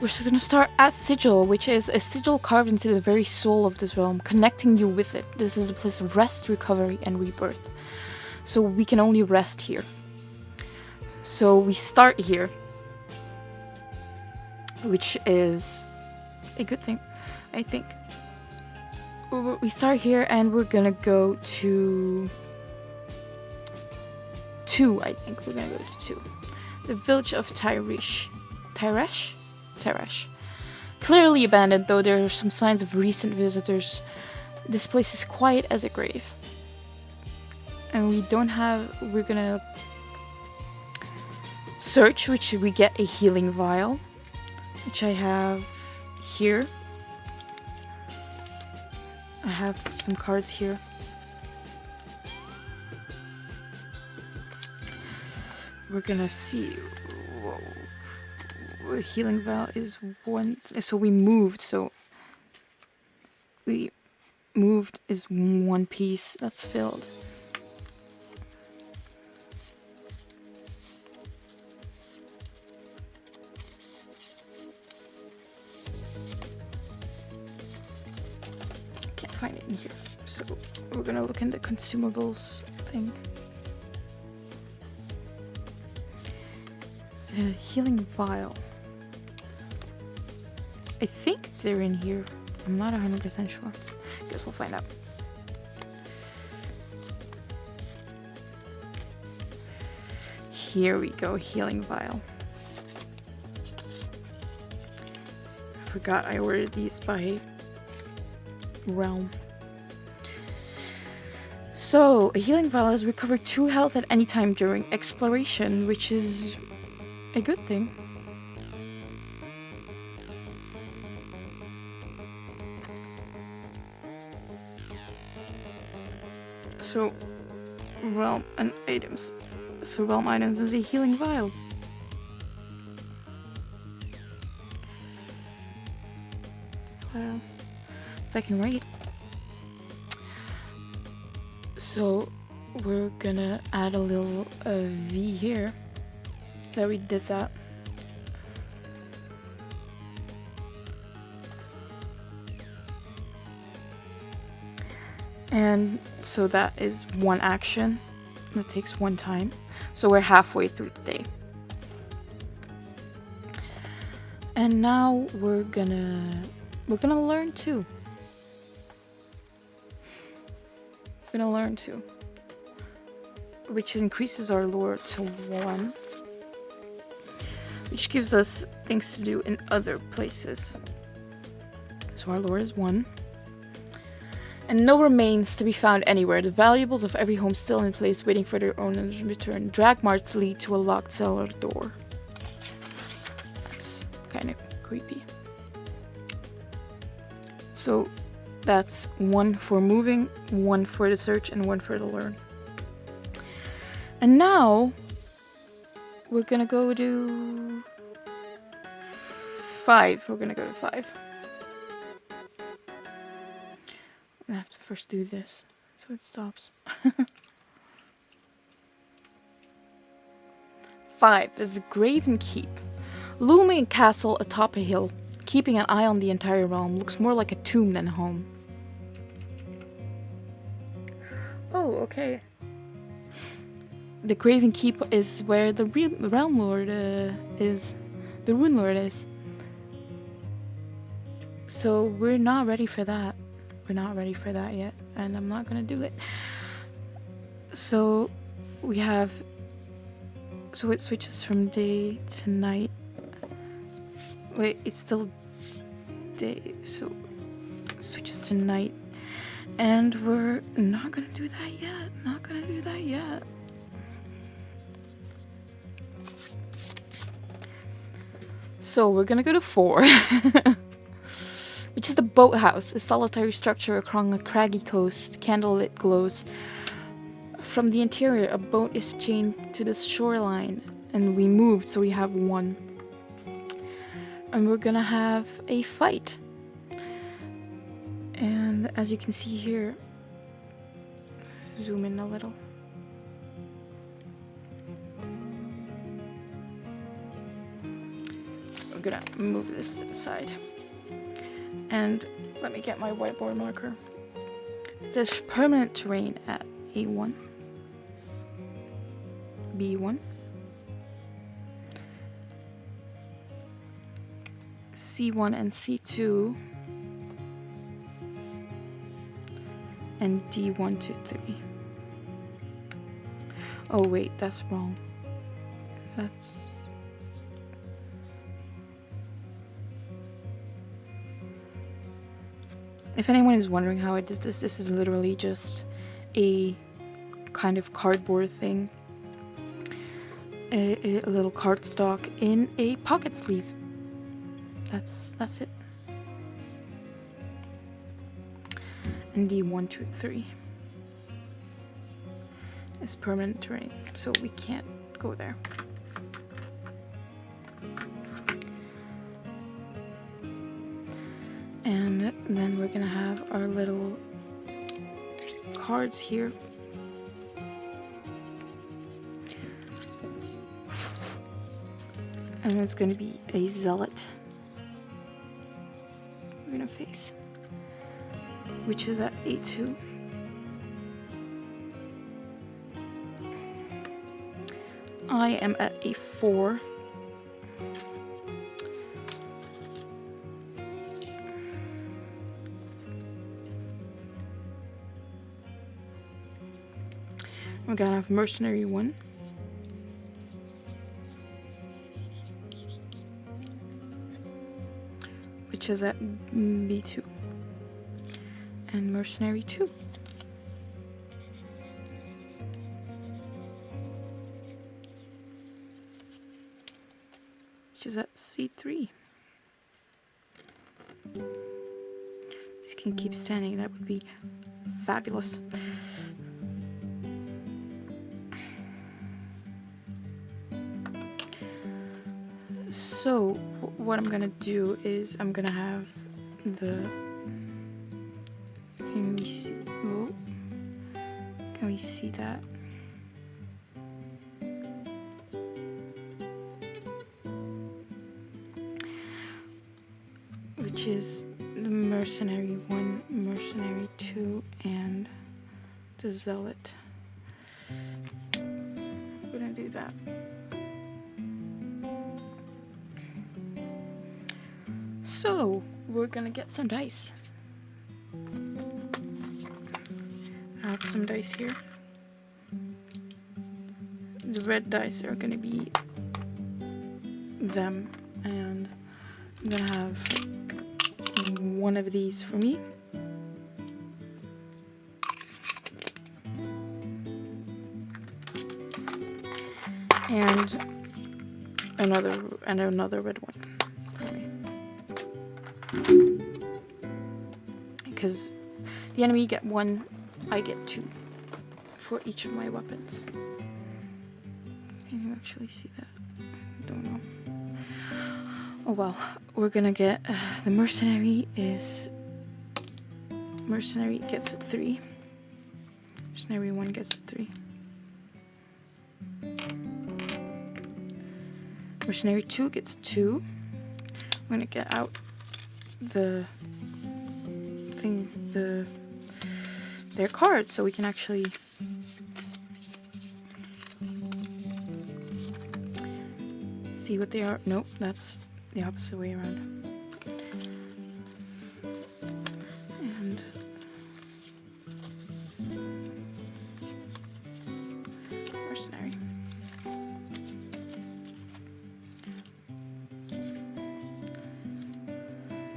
We're just gonna start at Sigil, which is a sigil carved into the very soul of this realm, connecting you with it. This is a place of rest, recovery, and rebirth. So we can only rest here. So we start here, which is a good thing, I think. We start here, and we're gonna go to 2, I think. We're gonna go to 2. The village of Tyresh. Clearly abandoned, though there are some signs of recent visitors. This place is quiet as a grave. And we're gonna search, which we get a healing vial, which I have here. I have some cards here. We're gonna see. Whoa. Healing vial is 1. So we moved, so we moved is one piece that's filled. Can't find it in here, so we're gonna look in the consumables thing. It's a healing vial. I think they're in here. I'm not 100% sure. Guess we'll find out. Here we go, healing vial. Forgot I ordered these by Realm. So, a healing vial has recovered 2 health at any time during exploration, which is a good thing. So, realm and items. So, realm items is a healing vial. If I can write. So, we're gonna add a little V here. There, we did that. And so that is one action. That takes one time. So we're halfway through the day. And now we're gonna learn too. We're gonna learn too. Which increases our lore to 1. Which gives us things to do in other places. So our lore is 1. And no remains to be found anywhere. The valuables of every home still in place, waiting for their owner's return. Drag marks lead to a locked cellar door. That's kind of creepy. So that's 1 for moving, 1 for the search, and 1 for the learn. And now we're gonna go to 5. We're gonna go to 5. I have to first do this so it stops. 5 is the Graven Keep. Looming castle atop a hill, keeping an eye on the entire realm. Looks more like a tomb than a home. Oh, okay. The Graven Keep is where the realm lord is. The rune lord is. So we're not ready for that. We're not ready for that yet, and I'm not gonna do it. So we have, so it switches from day to night. Wait, it's still day, so it switches to night, and we're not gonna do that yet. Not gonna do that yet. So we're gonna go to 4. Which is the boathouse, a solitary structure along a craggy coast. Candlelit glows. From the interior, a boat is chained to the shoreline, and we moved, so we have 1. And we're gonna have a fight. And as you can see here, zoom in a little. We're gonna move this to the side. And let me get my whiteboard marker. There's permanent terrain at A1, B1, C1 and C2, and D1 to 3. Oh wait, that's wrong. That's... If anyone is wondering how I did this, this is literally just a kind of cardboard thing. A little cardstock in a pocket sleeve. That's it. And D1, 2, 3 is permanent terrain, so we can't go there. And then we're gonna have our little cards here. And it's gonna be a zealot we're gonna face, which is at A2. I am at A4. We're gonna have mercenary 1. Which is at B2. And mercenary 2. Which is at C3. This can keep standing, that would be fabulous. So what I'm gonna do is I'm gonna have the, can we see that? Which is the mercenary 1, mercenary 2, and the zealot. We're gonna do that. So we're gonna get some dice. I have some dice here. The red dice are gonna be them, and I'm gonna have one of these for me. And another red one for me. Because the enemy get 1, I get 2 for each of my weapons. Can you actually see that? I don't know. Oh well, we're gonna get the mercenary gets a 3. Mercenary 1 gets a 3. Mercenary 2 gets 2. I'm gonna get out the thing, their cards, so we can actually see what they are. Nope, that's the opposite way around. And mercenary.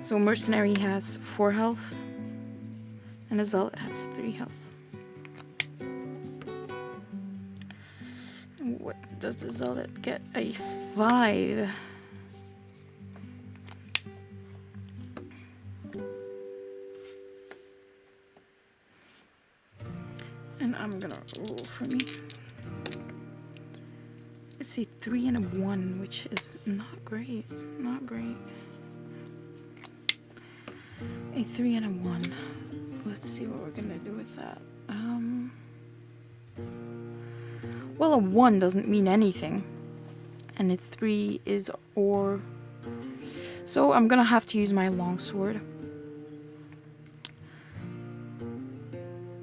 So mercenary has 4 health, and a zealot has 3 health. And what does the zealot get? A 5. And I'm gonna roll for me. It's a 3 and a 1, which is not great. Not great. A 3 and a 1. Let's see what we're gonna do with that. Well, a 1 doesn't mean anything, and a 3 is or. So I'm gonna have to use my longsword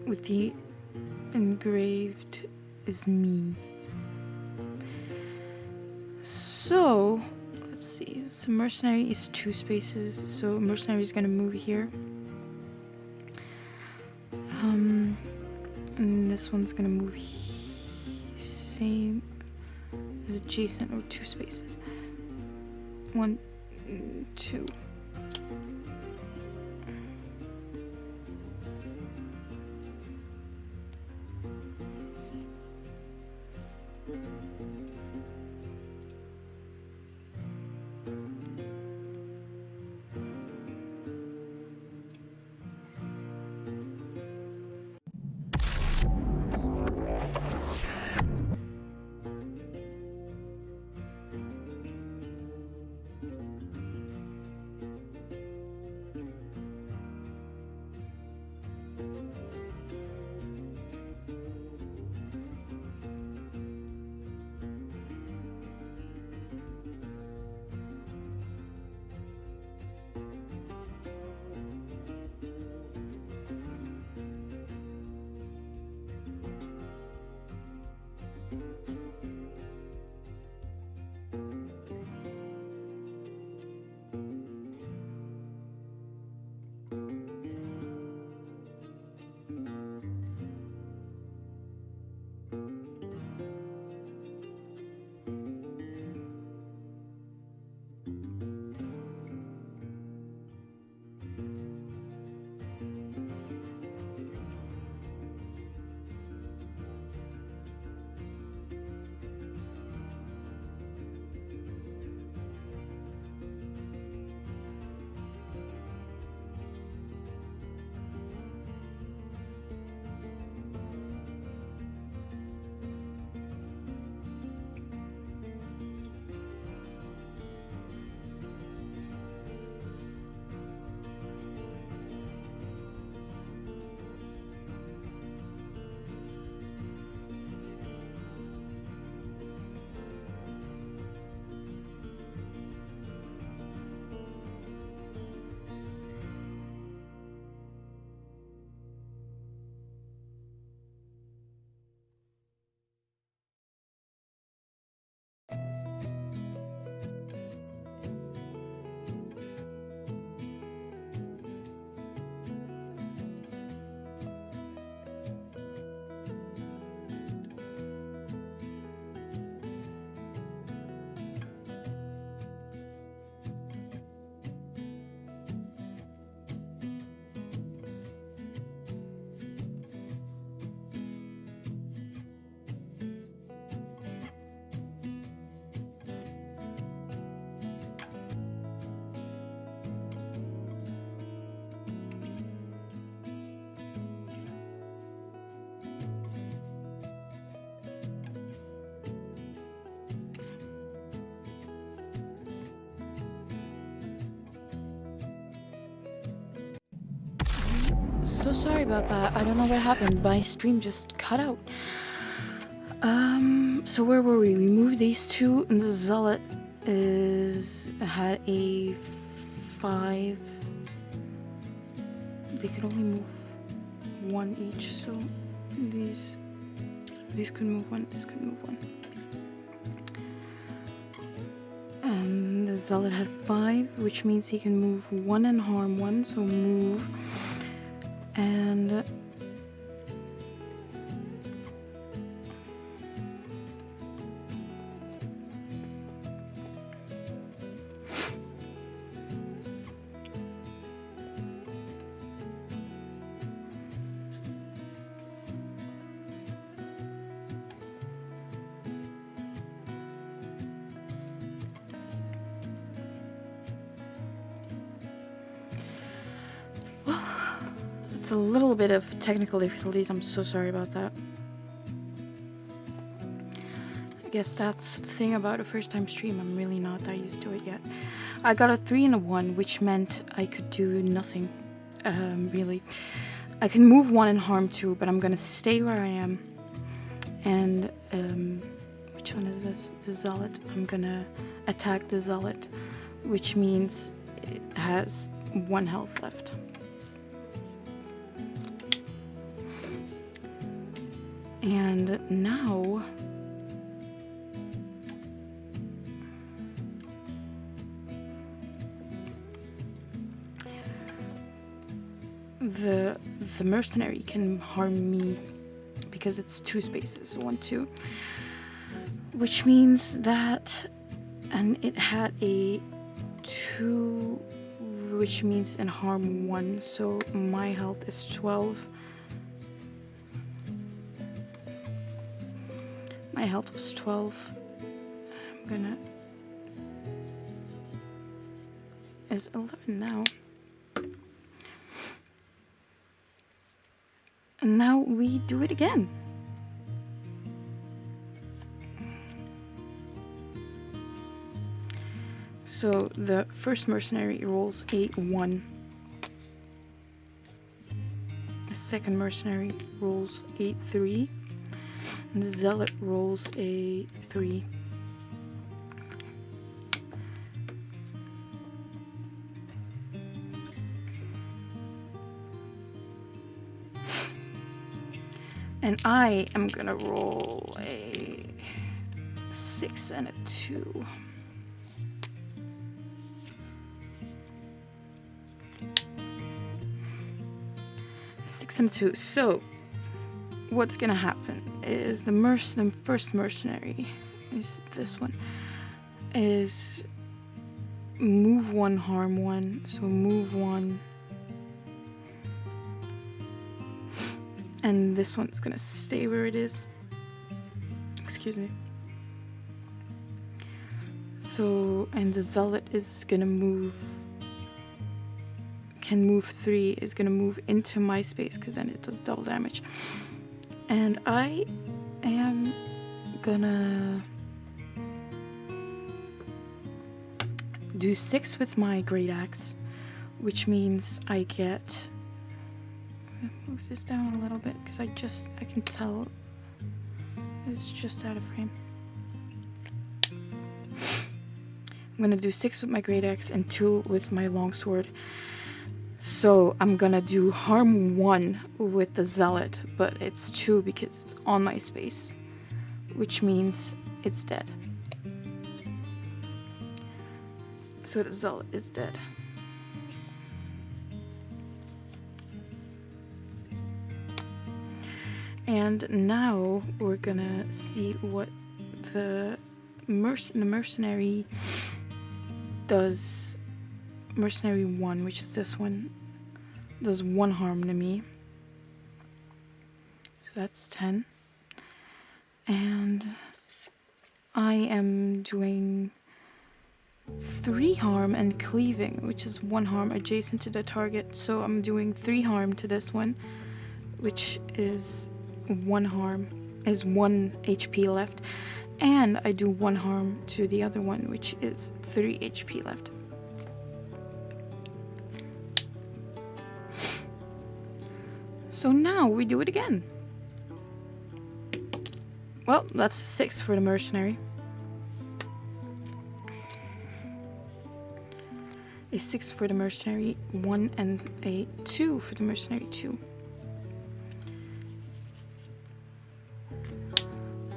with the engraved is me. So let's see. So mercenary is 2 spaces. So mercenary is gonna move here. And this one's gonna move same as adjacent, or 2 spaces. 1, 2. so sorry about that. I don't know what happened. My stream just cut out. So where were we? We moved these two, and the Zealot had a 5. They could only move 1 each, so these could move 1, this could move 1. And the Zealot had 5, which means he can move 1 and harm 1, so move. And a little bit of technical difficulties. I'm so sorry about that. I guess that's the thing about a first time stream. I'm really not that used to it yet. I got a 3 and a 1, which meant I could do nothing, really. I can move 1 and harm 2, but I'm gonna stay where I am. And which one is this? The Zealot. I'm gonna attack the Zealot, which means it has 1 health left. And now the mercenary can harm me because it's 2 spaces, 1, 2, which means that, and it had a 2, which means in harm 1, so my health is 12. My health was 12. I'm gonna... Is 11 now. And now we do it again. So the first mercenary rolls a 1. The second mercenary rolls a 3. And the Zealot rolls a 3. And I am gonna roll a 6 and a 2. A 6 and a 2. So what's gonna happen is the first mercenary is this one, is move 1, harm 1, so move 1, and this one's gonna stay where it is. Excuse me. So, and the Zealot is gonna move, can move 3, is gonna move into my space because then it does double damage. And I am gonna do 6 with my great axe, which means I get, move this down a little bit because I can tell it's just out of frame. I'm gonna do 6 with my great axe and 2 with my longsword. So I'm gonna do harm 1 with the Zealot, but it's 2 because it's on my space, which means it's dead. So the Zealot is dead. And now we're gonna see what the mercenary does. Mercenary 1, which is this one, does 1 harm to me. So that's 10. And I am doing 3 harm and cleaving, which is 1 harm adjacent to the target. So I'm doing 3 harm to this one, which is 1 harm, is 1 HP left. And I do 1 harm to the other one, which is 3 HP left. So now we do it again. Well, that's 6 for the mercenary. A 6 for the mercenary, 1 and a 2 for the mercenary 2.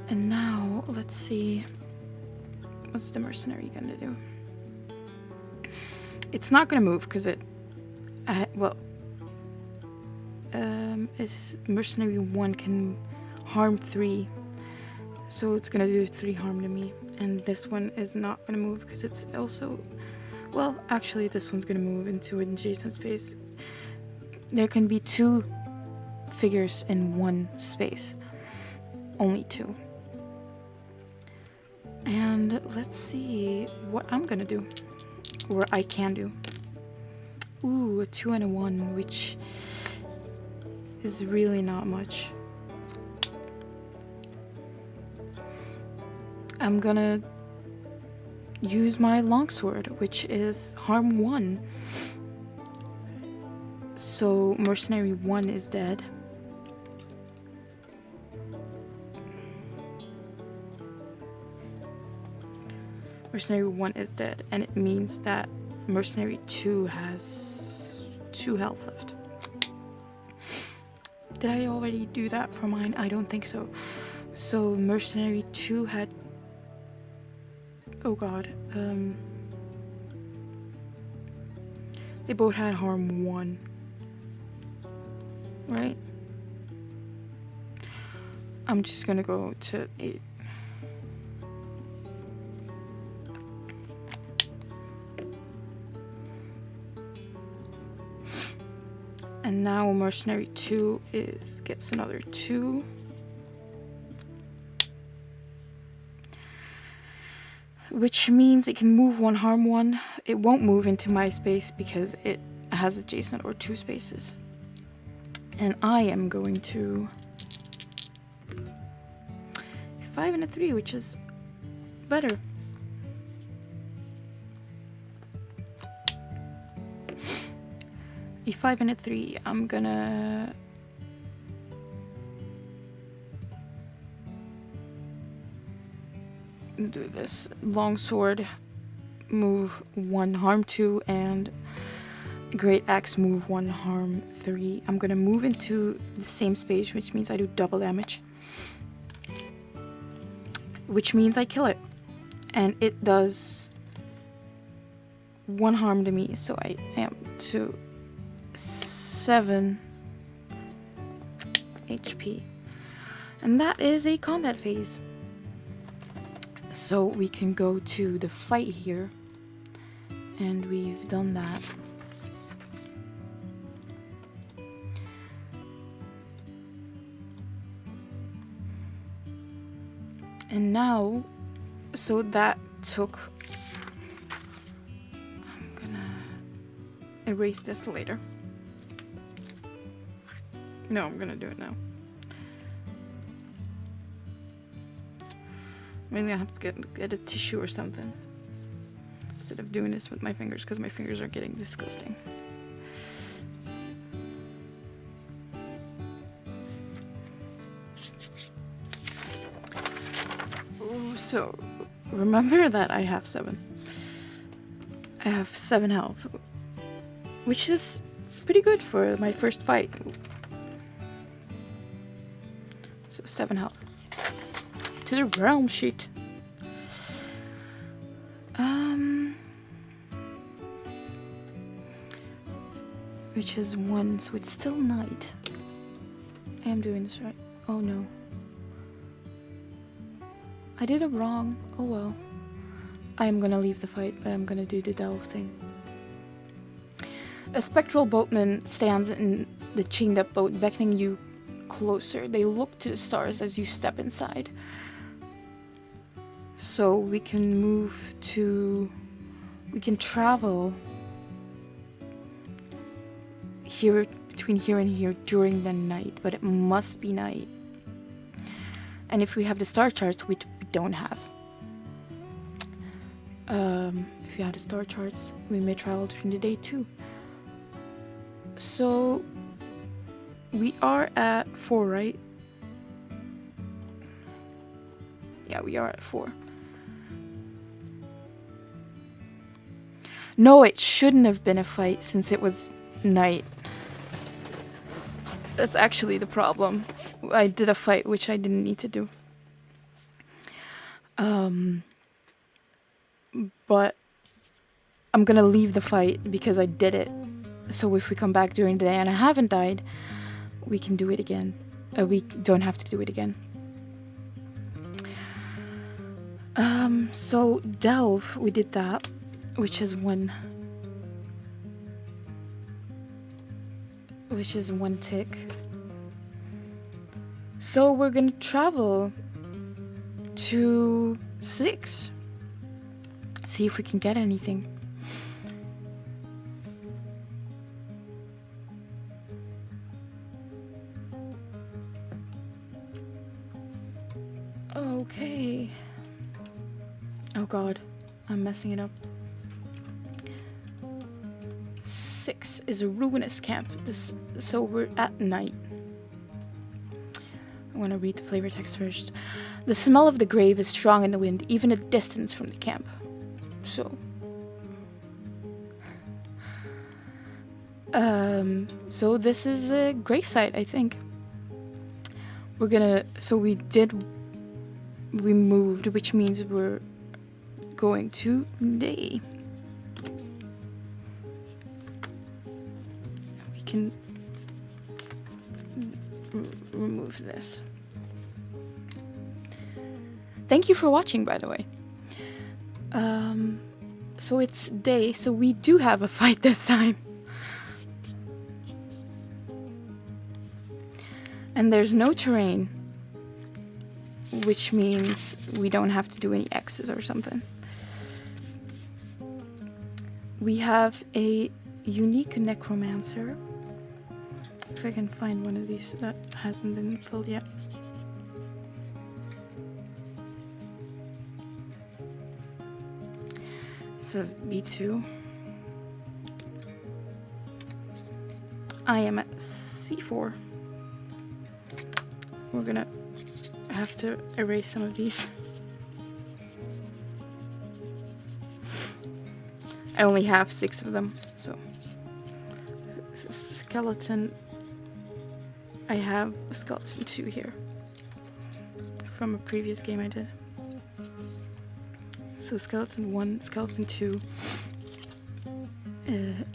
And now, let's see, what's the mercenary gonna do? It's not gonna move because it's mercenary 1 can harm 3, so it's gonna do 3 harm to me. And this one is not gonna move because it's also, well, actually this one's gonna move into an adjacent space. There can be 2 figures in one space, only 2. And let's see what I'm gonna do, or I can do. Ooh, a 2 and a 1, which is really not much. I'm gonna use my longsword, which is harm 1. So mercenary 1 is dead. Mercenary 1 is dead, and it means that mercenary 2 has 2 health left. Did I already do that for mine? I don't think so. So mercenary 2 had, oh god, they both had harm 1, right? I'm just gonna go to 8. And now mercenary 2 gets another 2. Which means it can move 1, harm 1. It won't move into my space because it has adjacent or 2 spaces. And I am going to 5 and a 3, which is better. A 5 and a 3. I'm gonna do this longsword, move 1, harm 2, and great axe, move 1, harm 3. I'm gonna move into the same space, which means I do double damage, which means I kill it, and it does 1 harm to me, so I am to 7 HP. And that is a combat phase. So we can go to the fight here, and we've done that. And now, so that took, I'm gonna erase this later. No, I'm gonna do it now. Maybe I have to get a tissue or something instead of doing this with my fingers, because my fingers are getting disgusting. Ooh, so remember that I have 7. I have 7 health, which is pretty good for my first fight. So 7 health. To the realm sheet. Which is 1, so it's still night. I am doing this right. Oh no. I did it wrong. Oh well. I'm gonna leave the fight, but I'm gonna do the delve thing. A spectral boatman stands in the chained up boat, beckoning you closer. They look to the stars as you step inside. So we can travel here, between here and here during the night, but it must be night. And if we have the star charts, we don't have. If you have the star charts, we may travel during the day too. So We are at 4, right? Yeah, we are at 4. No, it shouldn't have been a fight since it was night. That's actually the problem. I did a fight which I didn't need to do. But I'm gonna leave the fight because I did it. So if we come back during the day and I haven't died, we can do it again. We don't have to do it again. So delve, we did that, which is one tick. So we're gonna travel to 6. See if we can get anything. Okay. Oh god, I'm messing it up. 6 is a ruinous camp. So we're at night. I want to read the flavor text first. The smell of the grave is strong in the wind, even a distance from the camp. So this is a gravesite, I think. We moved, which means we're going to day. We can remove this. Thank you for watching, by the way. So it's day, so we do have a fight this time. And there's no terrain, which means we don't have to do any X's or something. We have a unique necromancer. If I can find one of these that hasn't been filled yet. It says B2. I am at C4. We're gonna have to erase some of these. I only have 6 of them, so. Skeleton. I have a skeleton 2 here from a previous game I did. So skeleton 1, skeleton 2,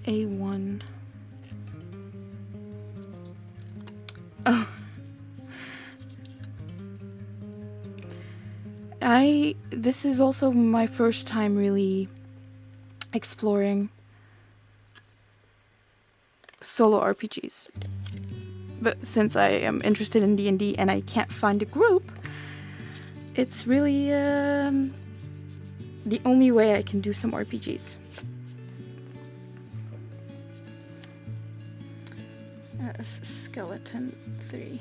A1. Oh. This is also my first time really exploring solo RPGs. But since I am interested in D&D and I can't find a group, it's really the only way I can do some RPGs. Skeleton 3.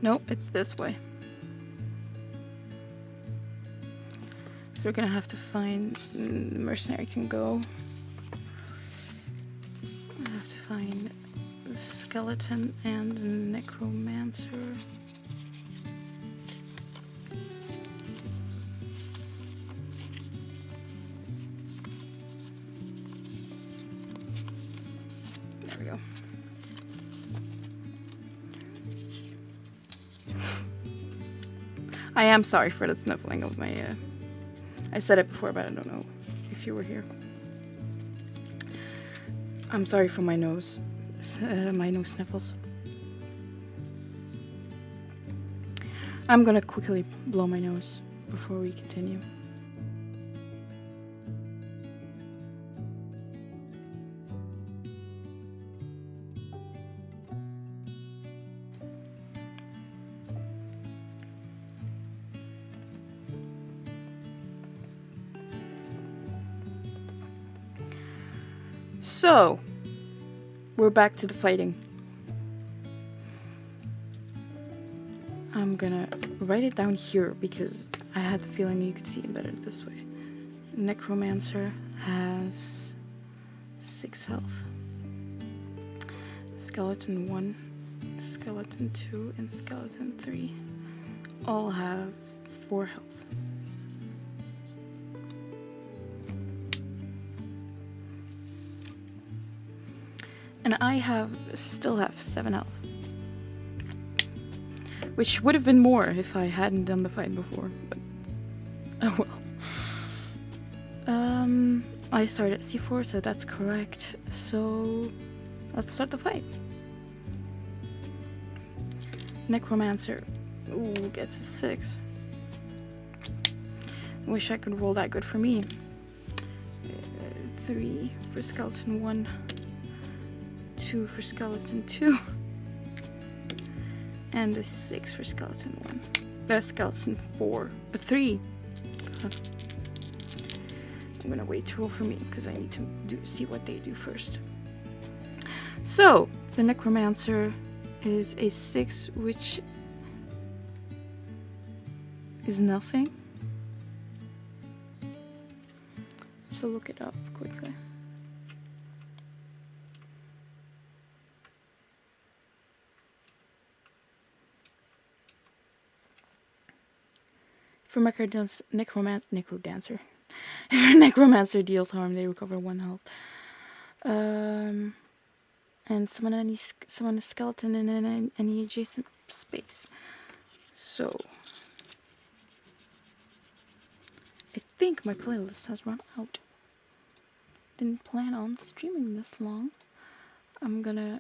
Nope, it's this way. So we're gonna have to find the mercenary can go. I have to find the skeleton and the necromancer. There we go. I am sorry for the sniffling of my, I said it before, but I don't know if you were here. I'm sorry for my nose sniffles. I'm gonna quickly blow my nose before we continue. So, we're back to the fighting. I'm gonna write it down here because I had the feeling you could see it better this way. Necromancer has 6 health. Skeleton 1, skeleton 2, and skeleton 3 all have 4 health. And I still have 7 health. Which would have been more if I hadn't done the fight before, but oh well. I started at C4, so that's correct. So let's start the fight. Necromancer, ooh, gets a 6. Wish I could roll that good for me. 3 for skeleton 1, 2 for skeleton 2, and a 6 for skeleton 1. That's skeleton 3. God. I'm gonna wait to roll for me because I need to see what they do first. So the Necromancer is a 6, which is nothing. So look it up quickly. For Necrodancer. If a Necromancer deals harm, they recover 1 health. And summon a skeleton in any adjacent space. So I think my playlist has run out. Didn't plan on streaming this long. I'm gonna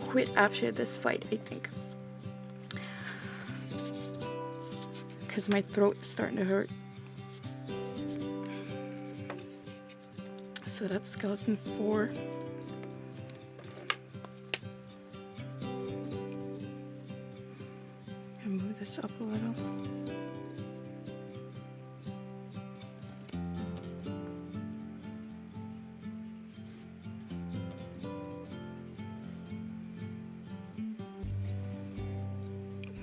quit after this fight, I think. Because my throat is starting to hurt. So that's skeleton 4. And move this up a little.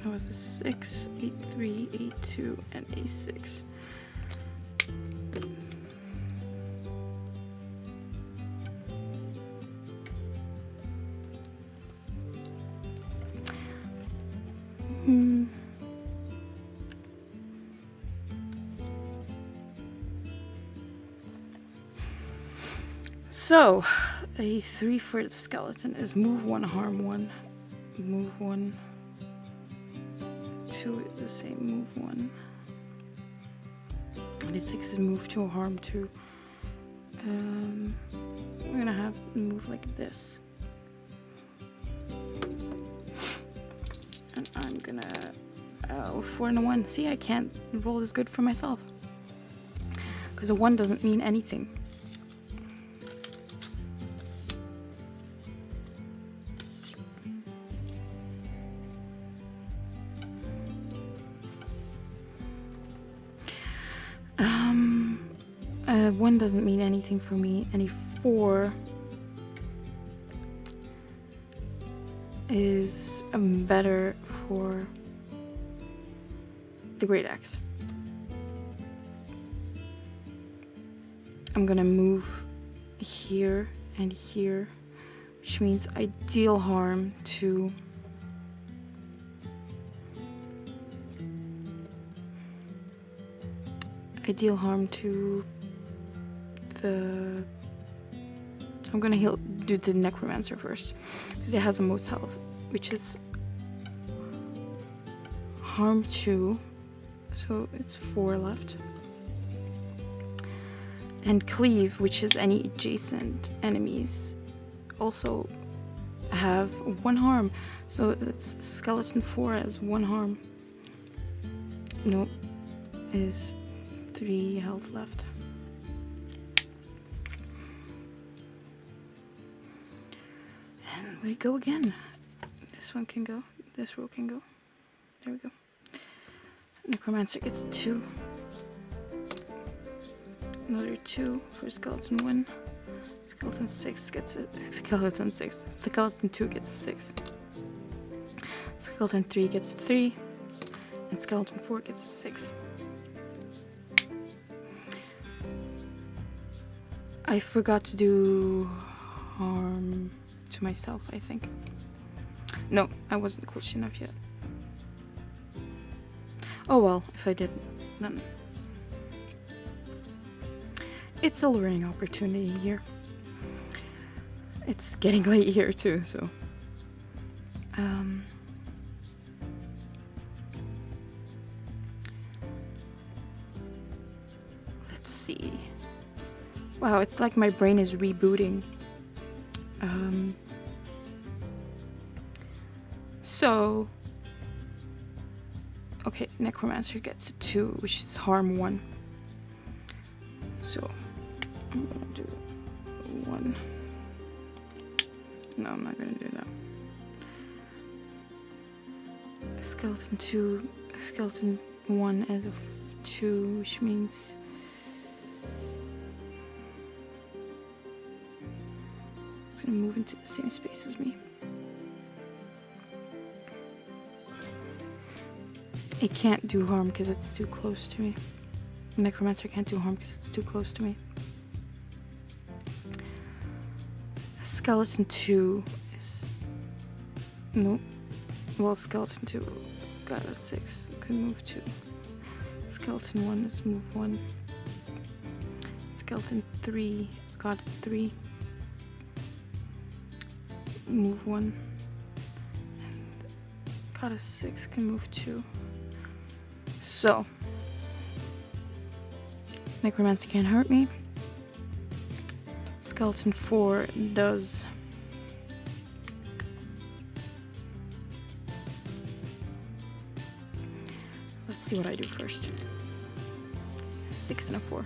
That was a 6, 8, 3, 8, 2, and a 6. So, a 3 for the skeleton is move 1, harm 1, move 1. 2 is the same, move 1. And a 6 is move 2, harm 2. We're gonna have move like this. And I'm gonna 4 and a 1. See, I can't roll as good for myself. Because a 1 doesn't mean anything. One doesn't mean anything for me. And a 4 is better for the Great Axe. I'm gonna move here and here, which means I deal harm to I'm gonna do the Necromancer first, because it has the most health, which is harm 2, so it's 4 left. And cleave, which is any adjacent enemies, also have 1 harm, so it's skeleton 4 as 1 harm. Nope, is 3 health left. And we go again. This one can go, this row can go. There we go. Necromancer gets 2. Another 2 for skeleton 1. Skeleton 6 gets a skeleton 6. Skeleton 2 gets a 6. Skeleton 3 gets a 3. And skeleton 4 gets a 6. I forgot to do harm to myself, I think. No, I wasn't close enough yet. Oh well, if I didn't, then it's a learning opportunity here. It's getting late here too, so let's see. Wow, it's like my brain is rebooting. So okay, Necromancer gets a 2, which is harm 1. So I'm gonna do 1. No, I'm not gonna do that. Skeleton 2, skeleton 1 as a 2, which means it's gonna move into the same space as me. It can't do harm because it's too close to me. Necromancer can't do harm because it's too close to me. Skeleton 2 is... Nope. Well, skeleton 2 got a 6. It could move 2. Skeleton 1 is move 1. Skeleton 3 got a 3. Move 1. And got a 6. Can move 2. So, Necromancer can't hurt me. Skeleton 4 does. Let's see what I do first. 6 and a 4.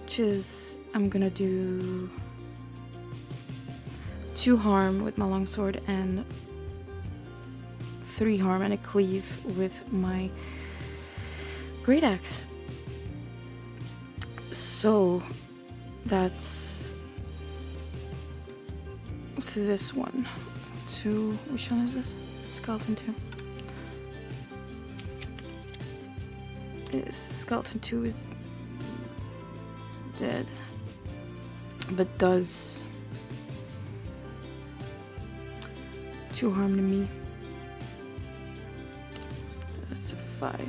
Which is, I'm gonna do 2 harm with my longsword and 3 harm and a cleave with my great axe. So that's this one. 2. Which one is this? Skeleton 2. Skeleton 2 is dead, but does 2 harm to me. That's a 5.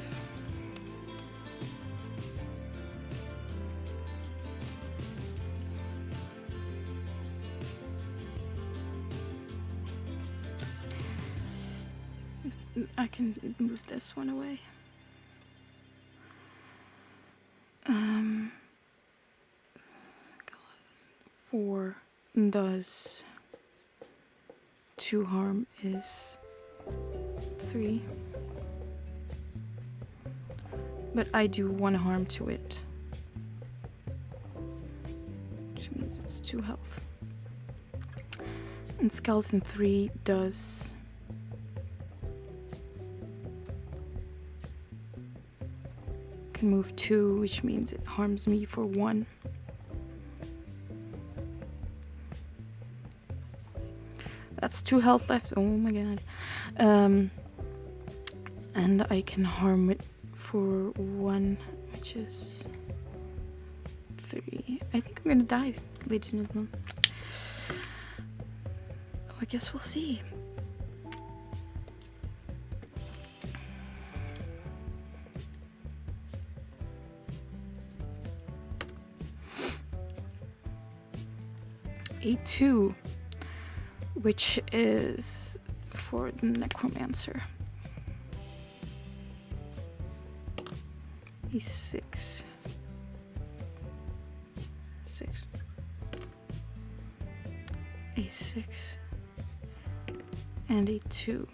I can move this one away. 4 does 2 harm is 3. But I do 1 harm to it, which means it's 2 health. And skeleton 3 does can move 2, which means it harms me for 1. That's 2 health left. Oh my god. And I can harm it for 1, which is 3. I think I'm gonna die, ladies and gentlemen. Oh, I guess we'll see. A2, which is for the Necromancer. A6. 6. A6. And A2.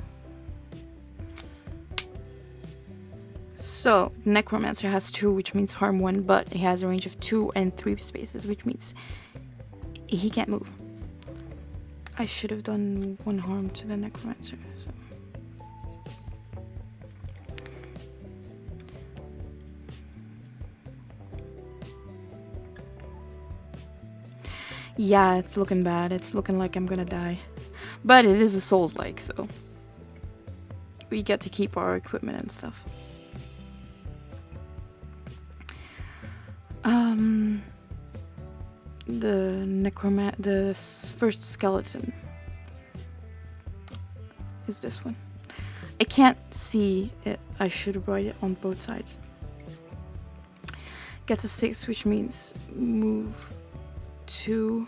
So, Necromancer has 2, which means harm 1, but he has a range of 2 and 3 spaces, which means he can't move. I should have done 1 harm to the Necromancer. So. Yeah, it's looking bad. It's looking like I'm gonna die. But it is a Souls-like, so we get to keep our equipment and stuff. The first skeleton is this one. I can't see it. I should write it on both sides. Gets a 6, which means move 2.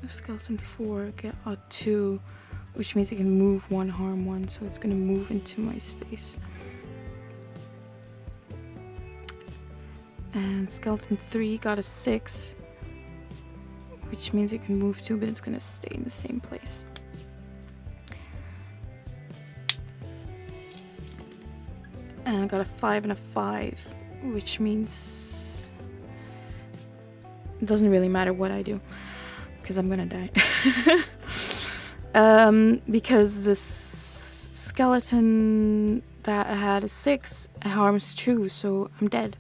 Skeleton 4 get a 2, which means it can move 1, harm 1, so it's gonna move into my space. And skeleton 3 got a 6, which means it can move 2, but it's gonna stay in the same place. And I got a 5 and a 5, which means it doesn't really matter what I do, because I'm gonna die. Because this skeleton that had a 6 harms 2, so I'm dead.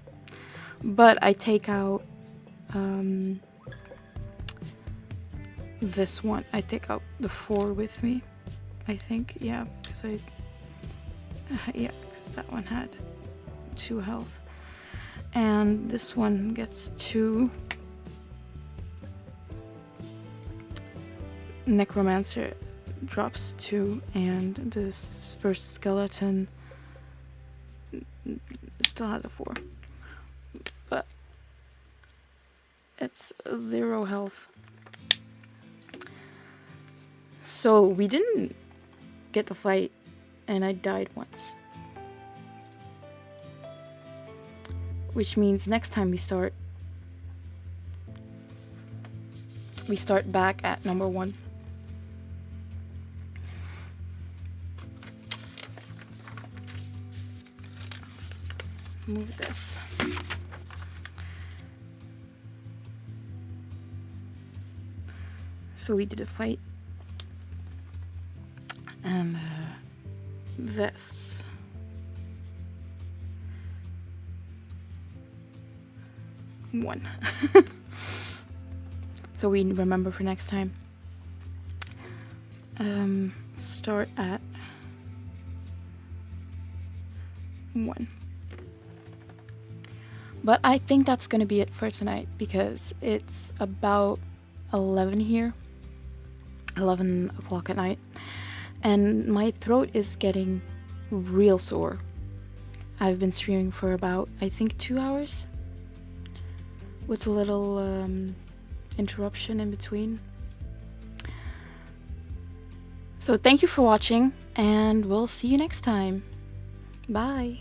But I take out this one. I take out the 4 with me, I think. Yeah, because because that one had 2 health. And this one gets 2. Necromancer drops 2, and this first skeleton still has a 4. But it's 0 health. So we didn't get to fight, and I died once. Which means next time we start back at number 1. Move this. So we did a fight. And this. One. So we remember for next time. Start at 1. But I think that's gonna be it for tonight, because it's about 11 here. 11 o'clock at night. And my throat is getting real sore. I've been streaming for about, I think, 2 hours. With a little interruption in between. So thank you for watching, and we'll see you next time. Bye.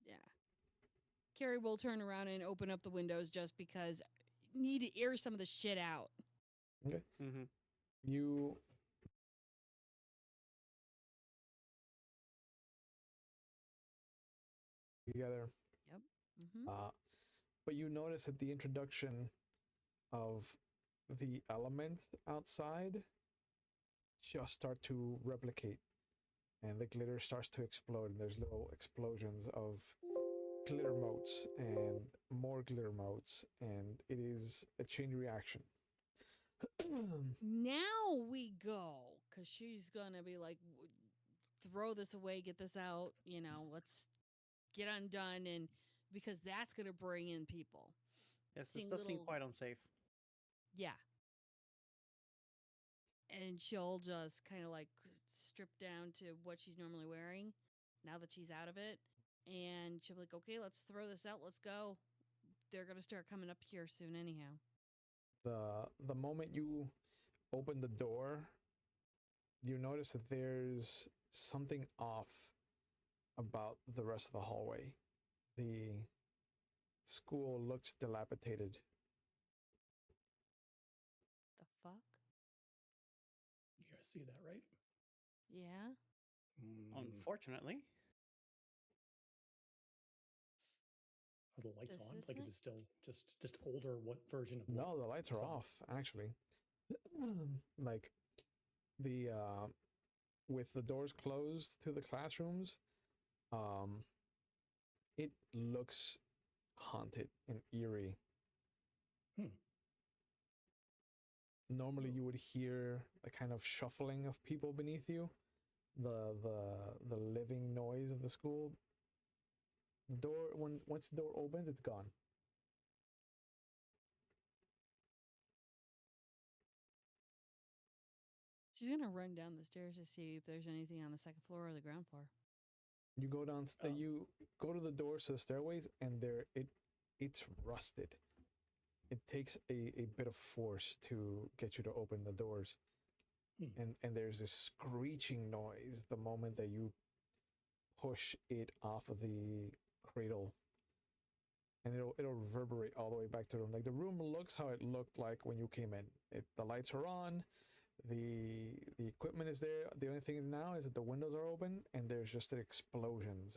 Yeah. Carrie will turn around and open up the windows just because need to air some of the shit out. Okay. You together, Yep. Mm-hmm. uh, but you notice that the introduction of the elements outside just start to replicate, and the glitter starts to explode, and there's little explosions of glitter motes and more glitter motes, and it is a chain reaction. Now we go, because she's gonna be like, throw this away, get this out. Let's get undone, and because that's gonna bring in people. Yes, this Seeing does seem little quite unsafe. Yeah. And she'll just kind of like strip down to what she's normally wearing now that she's out of it. And she'll be like, okay, let's throw this out. Let's go. They're going to start coming up here soon, anyhow. The moment you open the door, you notice that there's something off about the rest of the hallway. The school looks dilapidated. The fuck? You guys see that, right? Yeah. Unfortunately. Are the lights Does on? this Like, is look- it still just older? What version of No, what? the lights are Some- off, actually. Like, the, with the doors closed to the classrooms, it looks haunted and eerie. Normally you would hear a kind of shuffling of people beneath you, the living noise of the school. The door, once the door opens, it's gone. She's going to run down the stairs to see if there's anything on the second floor or the ground floor. You go down, you go to the doors to the stairways, and it's rusted. It takes a bit of force to get you to open the doors. And there's this screeching noise the moment that you push it off of the cradle, and it'll reverberate all the way back to the room. Like, the room looks how it looked like when you came in. The lights are on, the equipment is there. The only thing now is that the windows are open and there's just explosions